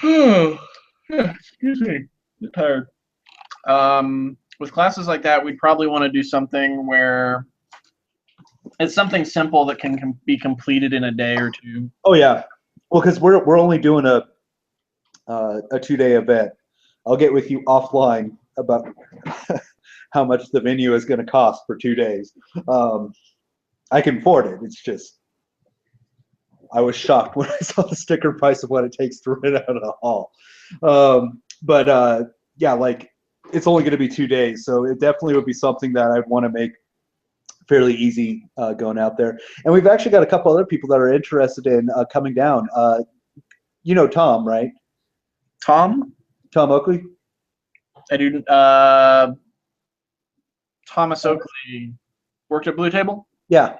Excuse me, I'm tired. With classes like that, we'd probably want to do something where it's something simple that can be completed in a day or two. Oh yeah, well, because we're only doing a 2-day event. I'll get with you offline about how much the venue is going to cost for 2 days. I can afford it. It's just I was shocked when I saw the sticker price of what it takes to rent out a hall. But yeah, like it's only going to be 2 days, so it definitely would be something that I'd want to make fairly easy going out there. And we've actually got a couple other people that are interested in coming down. You know Tom, right? Tom Oakley? I do. Thomas Oakley worked at Blue Table? Yeah.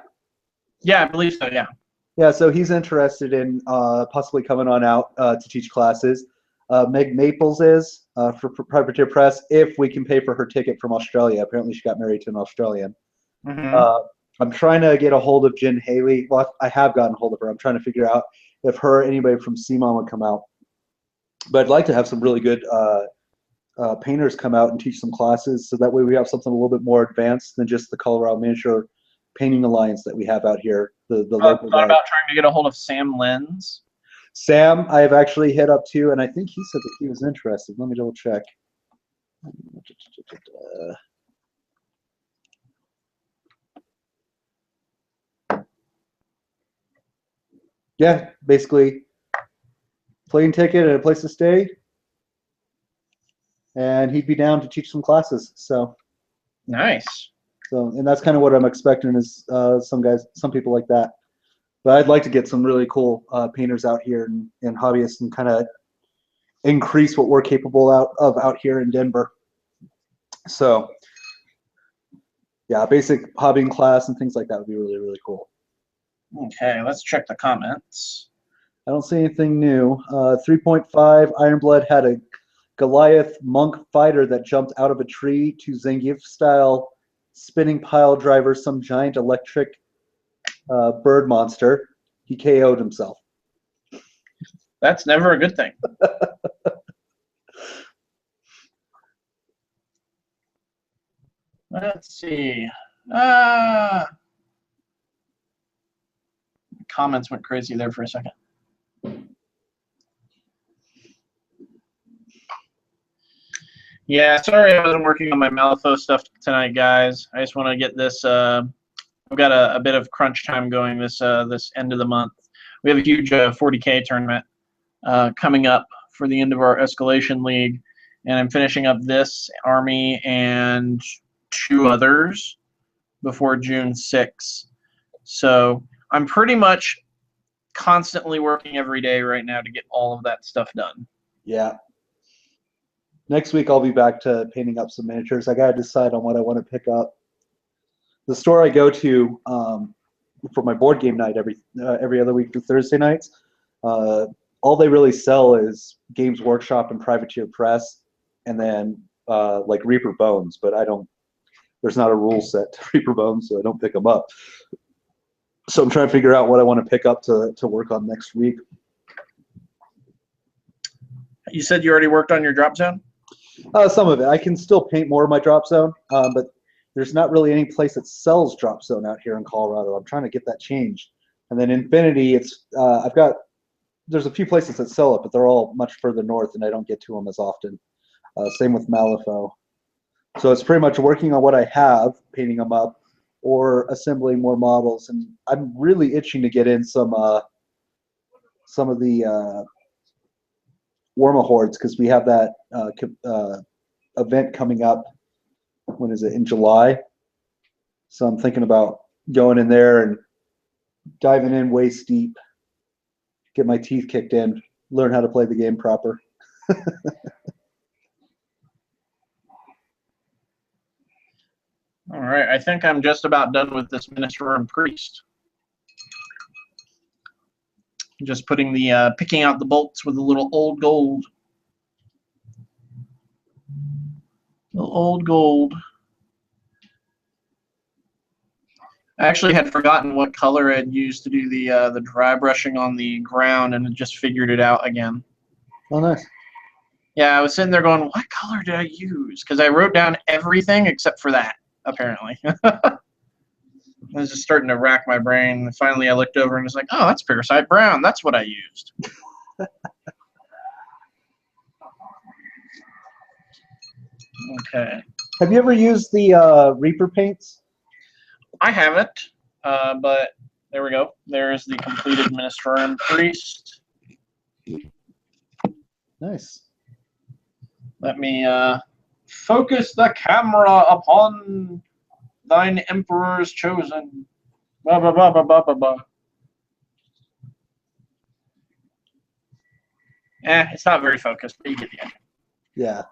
Yeah, I believe so, yeah. Yeah, so he's interested in possibly coming on out to teach classes. Meg Maples is for Privateer Press, if we can pay for her ticket from Australia. Apparently she got married to an Australian. Mm-hmm. I'm trying to get a hold of Jen Haley. Well, I have gotten a hold of her. I'm trying to figure out if her or anybody from CMON would come out. But I'd like to have some really good painters come out and teach some classes, so that way we have something a little bit more advanced than just the Colorado Miniature Painting Alliance that we have out here. The local thought guy. about trying to get a hold of Sam Lenz. Sam, I have actually hit up too, and I think he said that he was interested. Let me double check. Yeah, basically plane ticket and a place to stay, and he'd be down to teach some classes. So Nice. and that's kind of what I'm expecting is some people like that. But I'd like to get some really cool painters out here and hobbyists and kind of increase what we're capable of out here in Denver. So yeah, basic hobbying class and things like that would be really, really cool. Okay, let's check the comments. I don't see anything new. 3.5, Ironblood had a Goliath monk fighter that jumped out of a tree to Zangief style spinning pile driver, some giant electric bird monster. He KO'd himself. That's never a good thing. Let's see. Comments went crazy there for a second. Yeah, sorry I wasn't working on my Malifaux stuff tonight, guys. I just want to get this. I've got a bit of crunch time going this end of the month. We have a huge 40K tournament coming up for the end of our Escalation League, and I'm finishing up this army and 2 others before June 6th. So I'm pretty much constantly working every day right now to get all of that stuff done. Yeah. Next week I'll be back to painting up some miniatures. I gotta decide on what I want to pick up. The store I go to for my board game night every other week through Thursday nights, all they really sell is Games Workshop and Privateer Press, and then like Reaper Bones. But I don't. There's not a rule set to Reaper Bones, so I don't pick them up. So I'm trying to figure out what I want to pick up to work on next week. You said you already worked on your drop zone? Some of it. I can still paint more of my drop zone, but there's not really any place that sells drop zone out here in Colorado. I'm trying to get that changed. And then Infinity, it's there's a few places that sell it, but they're all much further north, and I don't get to them as often. Same with Malifaux. So it's pretty much working on what I have, painting them up, or assembling more models. And I'm really itching to get in some of the Warma Hordes, because we have that event coming up. When is it? In July. So I'm thinking about going in there and diving in waist deep, get my teeth kicked in, learn how to play the game proper. All right, I think I'm just about done with this Minister and Priest. Just putting the picking out the bolts with a little old gold. Old gold. I actually had forgotten what color I'd used to do the dry brushing on the ground, and just figured it out again. Oh, nice. Yeah, I was sitting there going, what color did I use? Because I wrote down everything except for that, apparently. I was just starting to rack my brain. And finally, I looked over and was like, oh, that's Parasite Brown. That's what I used. Okay. Have you ever used the Reaper paints? I haven't, but there we go. There's the completed Minister and Priest. Nice. Let me focus the camera upon thine Emperor's chosen. Blah, blah, blah, blah, blah, blah, blah. It's not very focused, but you get the idea. Yeah.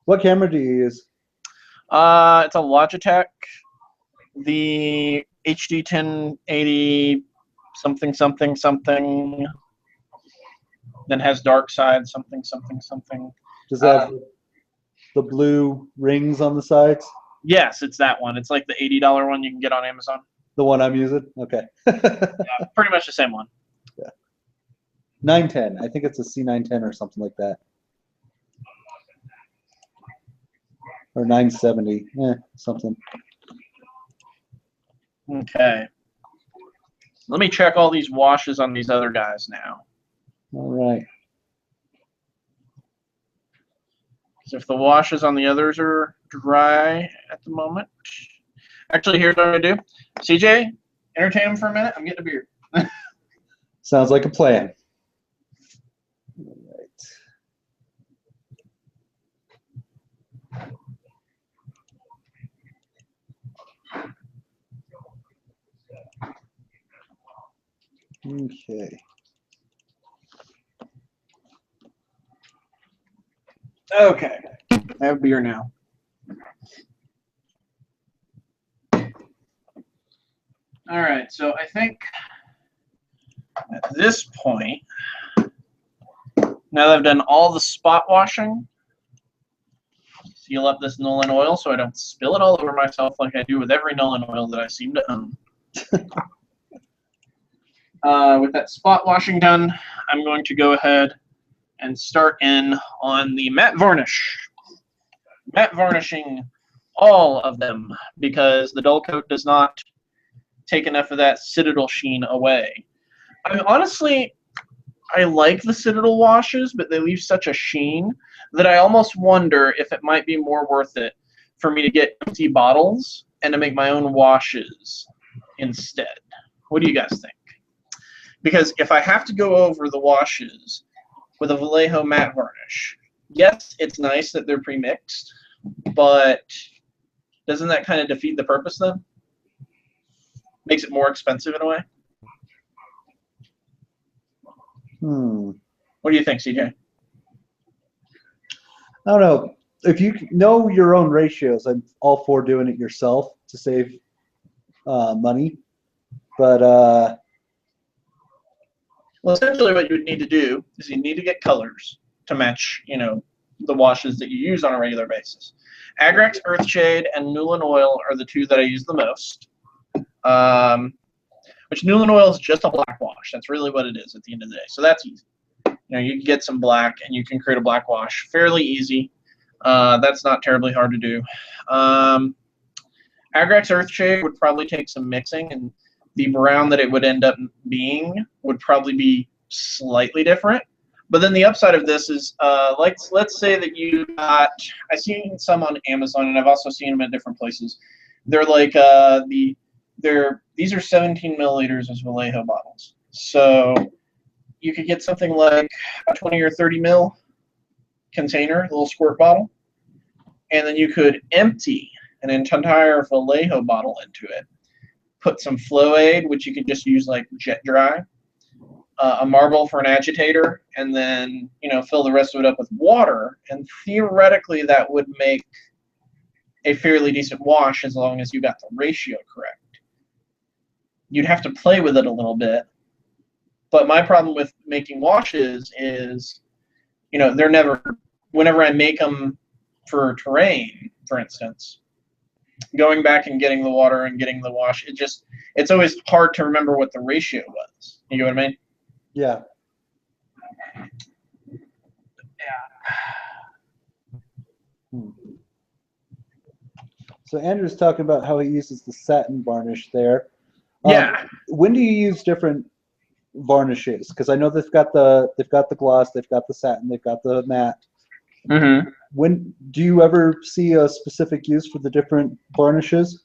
What camera do you use? It's a Logitech. The HD 1080 something something something. Then has dark side something something something. Does that have the blue rings on the sides? Yes, it's that one. It's like the $80 one you can get on Amazon. The one I'm using? Okay. Yeah, pretty much the same one. Yeah. 910. I think it's a C910 or something like that. Or 970. Something. Okay. Let me check all these washes on these other guys now. All right. Because if the washes on the others are dry at the moment. Actually, here's what I'm going to do. CJ, entertain him for a minute. I'm getting a beer. Sounds like a plan. All right. Okay. Okay. I have beer now. All right, so I think at this point, now that I've done all the spot washing, seal up this Nolan oil so I don't spill it all over myself like I do with every Nolan oil that I seem to own. With that spot washing done, I'm going to go ahead and start in on the matte varnish. Matte varnishing all of them because the dull coat does not take enough of that Citadel sheen away. I mean, honestly, I like the Citadel washes, but they leave such a sheen that I almost wonder if it might be more worth it for me to get empty bottles and to make my own washes instead. What do you guys think? Because if I have to go over the washes with a Vallejo matte varnish, yes, it's nice that they're pre-mixed, but doesn't that kind of defeat the purpose then? Makes it more expensive in a way? What do you think, CJ? I don't know. If you know your own ratios, I'm all for doing it yourself to save money. But well, essentially what you would need to do is you need to get colors to match, the washes that you use on a regular basis. Agrax Earthshade and Newland Oil are the two that I use the most. Which Newland Oil is just a black wash. That's really what it is at the end of the day. So that's easy. You can get some black and you can create a black wash. Fairly easy. That's not terribly hard to do. Agrax Earthshade would probably take some mixing, and the brown that it would end up being would probably be slightly different. But then the upside of this is, let's say that you got, I've seen some on Amazon, and I've also seen them at different places. They're like these are 17 milliliters as Vallejo bottles. So you could get something like a 20 or 30 mil container, a little squirt bottle, and then you could empty an entire Vallejo bottle into it. Put some Flow Aid, which you could just use like jet dry, a marble for an agitator, and then fill the rest of it up with water. And theoretically, that would make a fairly decent wash as long as you got the ratio correct. You'd have to play with it a little bit. But my problem with making washes is, they're never, whenever I make them for terrain, for instance, going back and getting the water and getting the wash, it's always hard to remember what the ratio was. You know what I mean? Yeah. So Andrew's talking about how he uses the satin varnish there. Yeah. When do you use different varnishes? Because I know they've got the gloss, they've got the satin, they've got the matte. Mm-hmm. When do you ever see a specific use for the different varnishes?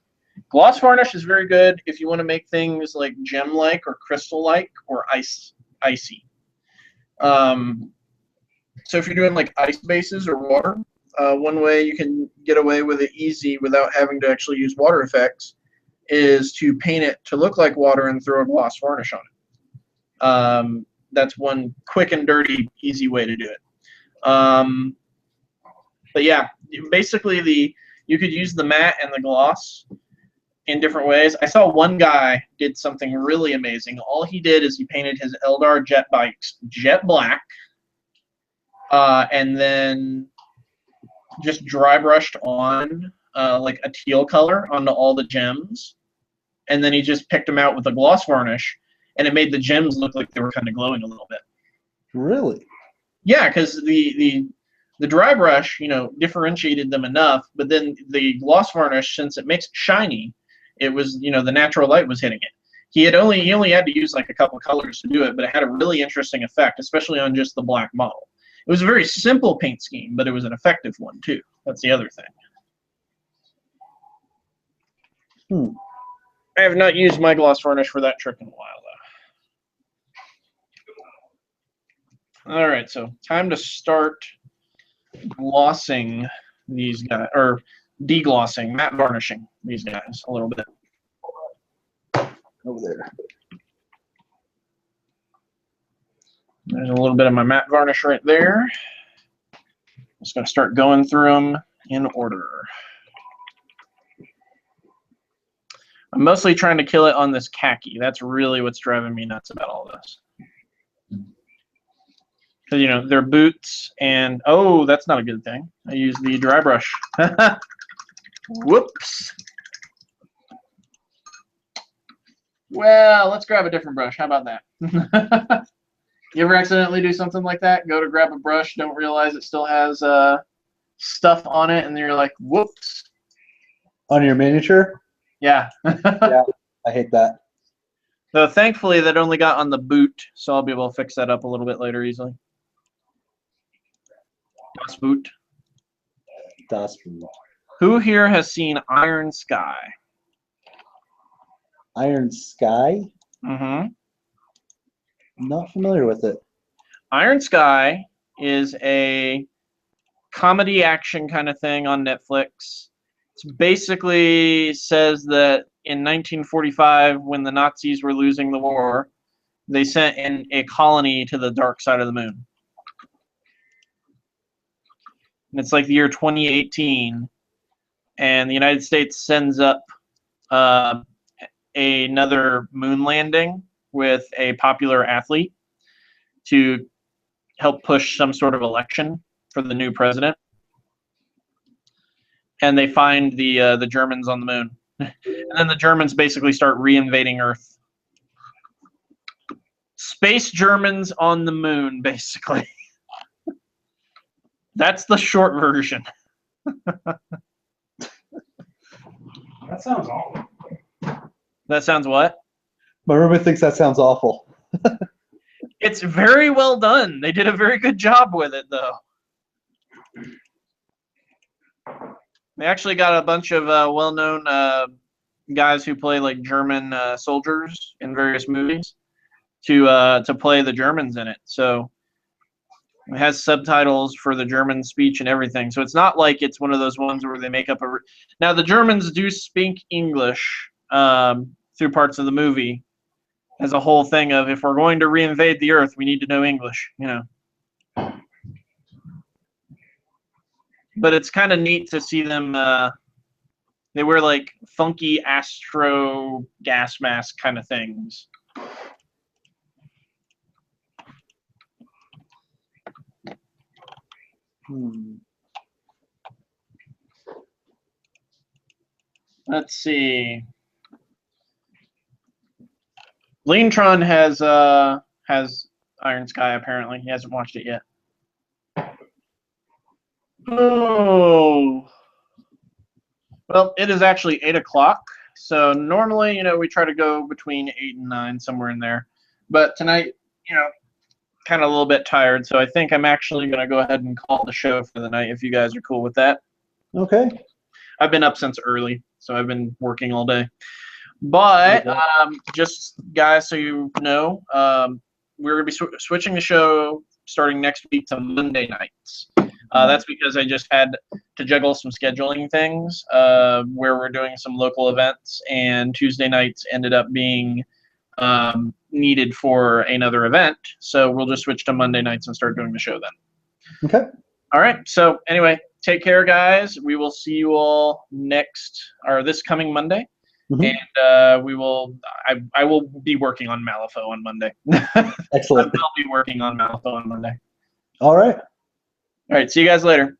Gloss varnish is very good if you want to make things like gem-like or crystal-like or icy. So if you're doing like ice bases or water, one way you can get away with it easy without having to actually use water effects is to paint it to look like water and throw a gloss varnish on it. That's one quick and dirty, easy way to do it. But yeah, basically you could use the matte and the gloss in different ways. I saw one guy did something really amazing. All he did is he painted his Eldar jet bikes jet black, and then just dry brushed on like a teal color onto all the gems, and then he just picked them out with a gloss varnish, and it made the gems look like they were kind of glowing a little bit. Really? Yeah, because the dry brush, differentiated them enough, but then the gloss varnish, since it makes it shiny, it was, the natural light was hitting it. He only had to use like a couple colors to do it, but it had a really interesting effect, especially on just the black model. It was a very simple paint scheme, but it was an effective one too. That's the other thing. I have not used my gloss varnish for that trick in a while, though. All right, so time to start glossing these guys, or deglossing, matte varnishing these guys a little bit. Over there. There's a little bit of my matte varnish right there. Just going to start going through them in order. I'm mostly trying to kill it on this khaki. That's really what's driving me nuts about all this. Because, they're boots, and, oh, that's not a good thing. I use the dry brush. Whoops. Well, let's grab a different brush. How about that? You ever accidentally do something like that? Go to grab a brush, don't realize it still has stuff on it, and then you're like, whoops. On your miniature? Yeah. Yeah, I hate that. So thankfully, that only got on the boot, so I'll be able to fix that up a little bit later easily. Das Boot. Das Boot. Who here has seen Iron Sky? Iron Sky? Mm-hmm. Not familiar with it. Iron Sky is a comedy action kind of thing on Netflix. It basically says that in 1945, when the Nazis were losing the war, they sent in a colony to the dark side of the moon. And it's like the year 2018, and the United States sends up another moon landing with a popular athlete to help push some sort of election for the new president. And they find the Germans on the moon. And then the Germans basically start re-invading Earth. Space Germans on the moon, basically. That's the short version. That sounds awful. That sounds what? My roommate thinks that sounds awful. It's very well done. They did a very good job with it, though. They actually got a bunch of well-known guys who play like German soldiers in various movies to play the Germans in it. So it has subtitles for the German speech and everything. So it's not like it's one of those ones where they make up a. Now the Germans do speak English through parts of the movie, as a whole thing of if we're going to reinvade the Earth, we need to know English, you know. But it's kind of neat to see them. They wear like funky astro gas mask kind of things. Let's see. Leantron has Iron Sky apparently. He hasn't watched it yet. Oh. Well, it is actually 8 o'clock. So normally, you know, we try to go between 8 and 9, somewhere in there. But tonight, you know, kind of a little bit tired. So I think I'm actually going to go ahead and call the show for the night if you guys are cool with that. Okay. I've been up since early, so I've been working all day. But just guys, so you know, we're going to be switching the show starting next week to Monday nights. That's because I just had to juggle some scheduling things where we're doing some local events, and Tuesday nights ended up being needed for another event. So we'll just switch to Monday nights and start doing the show then. Okay. All right. So anyway, take care, guys. We will see you all this coming Monday. Mm-hmm. And we will. I will be working on Malifaux on Monday. Excellent. I'll be working on Malifaux on Monday. All right. All right. See you guys later.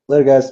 Later, guys.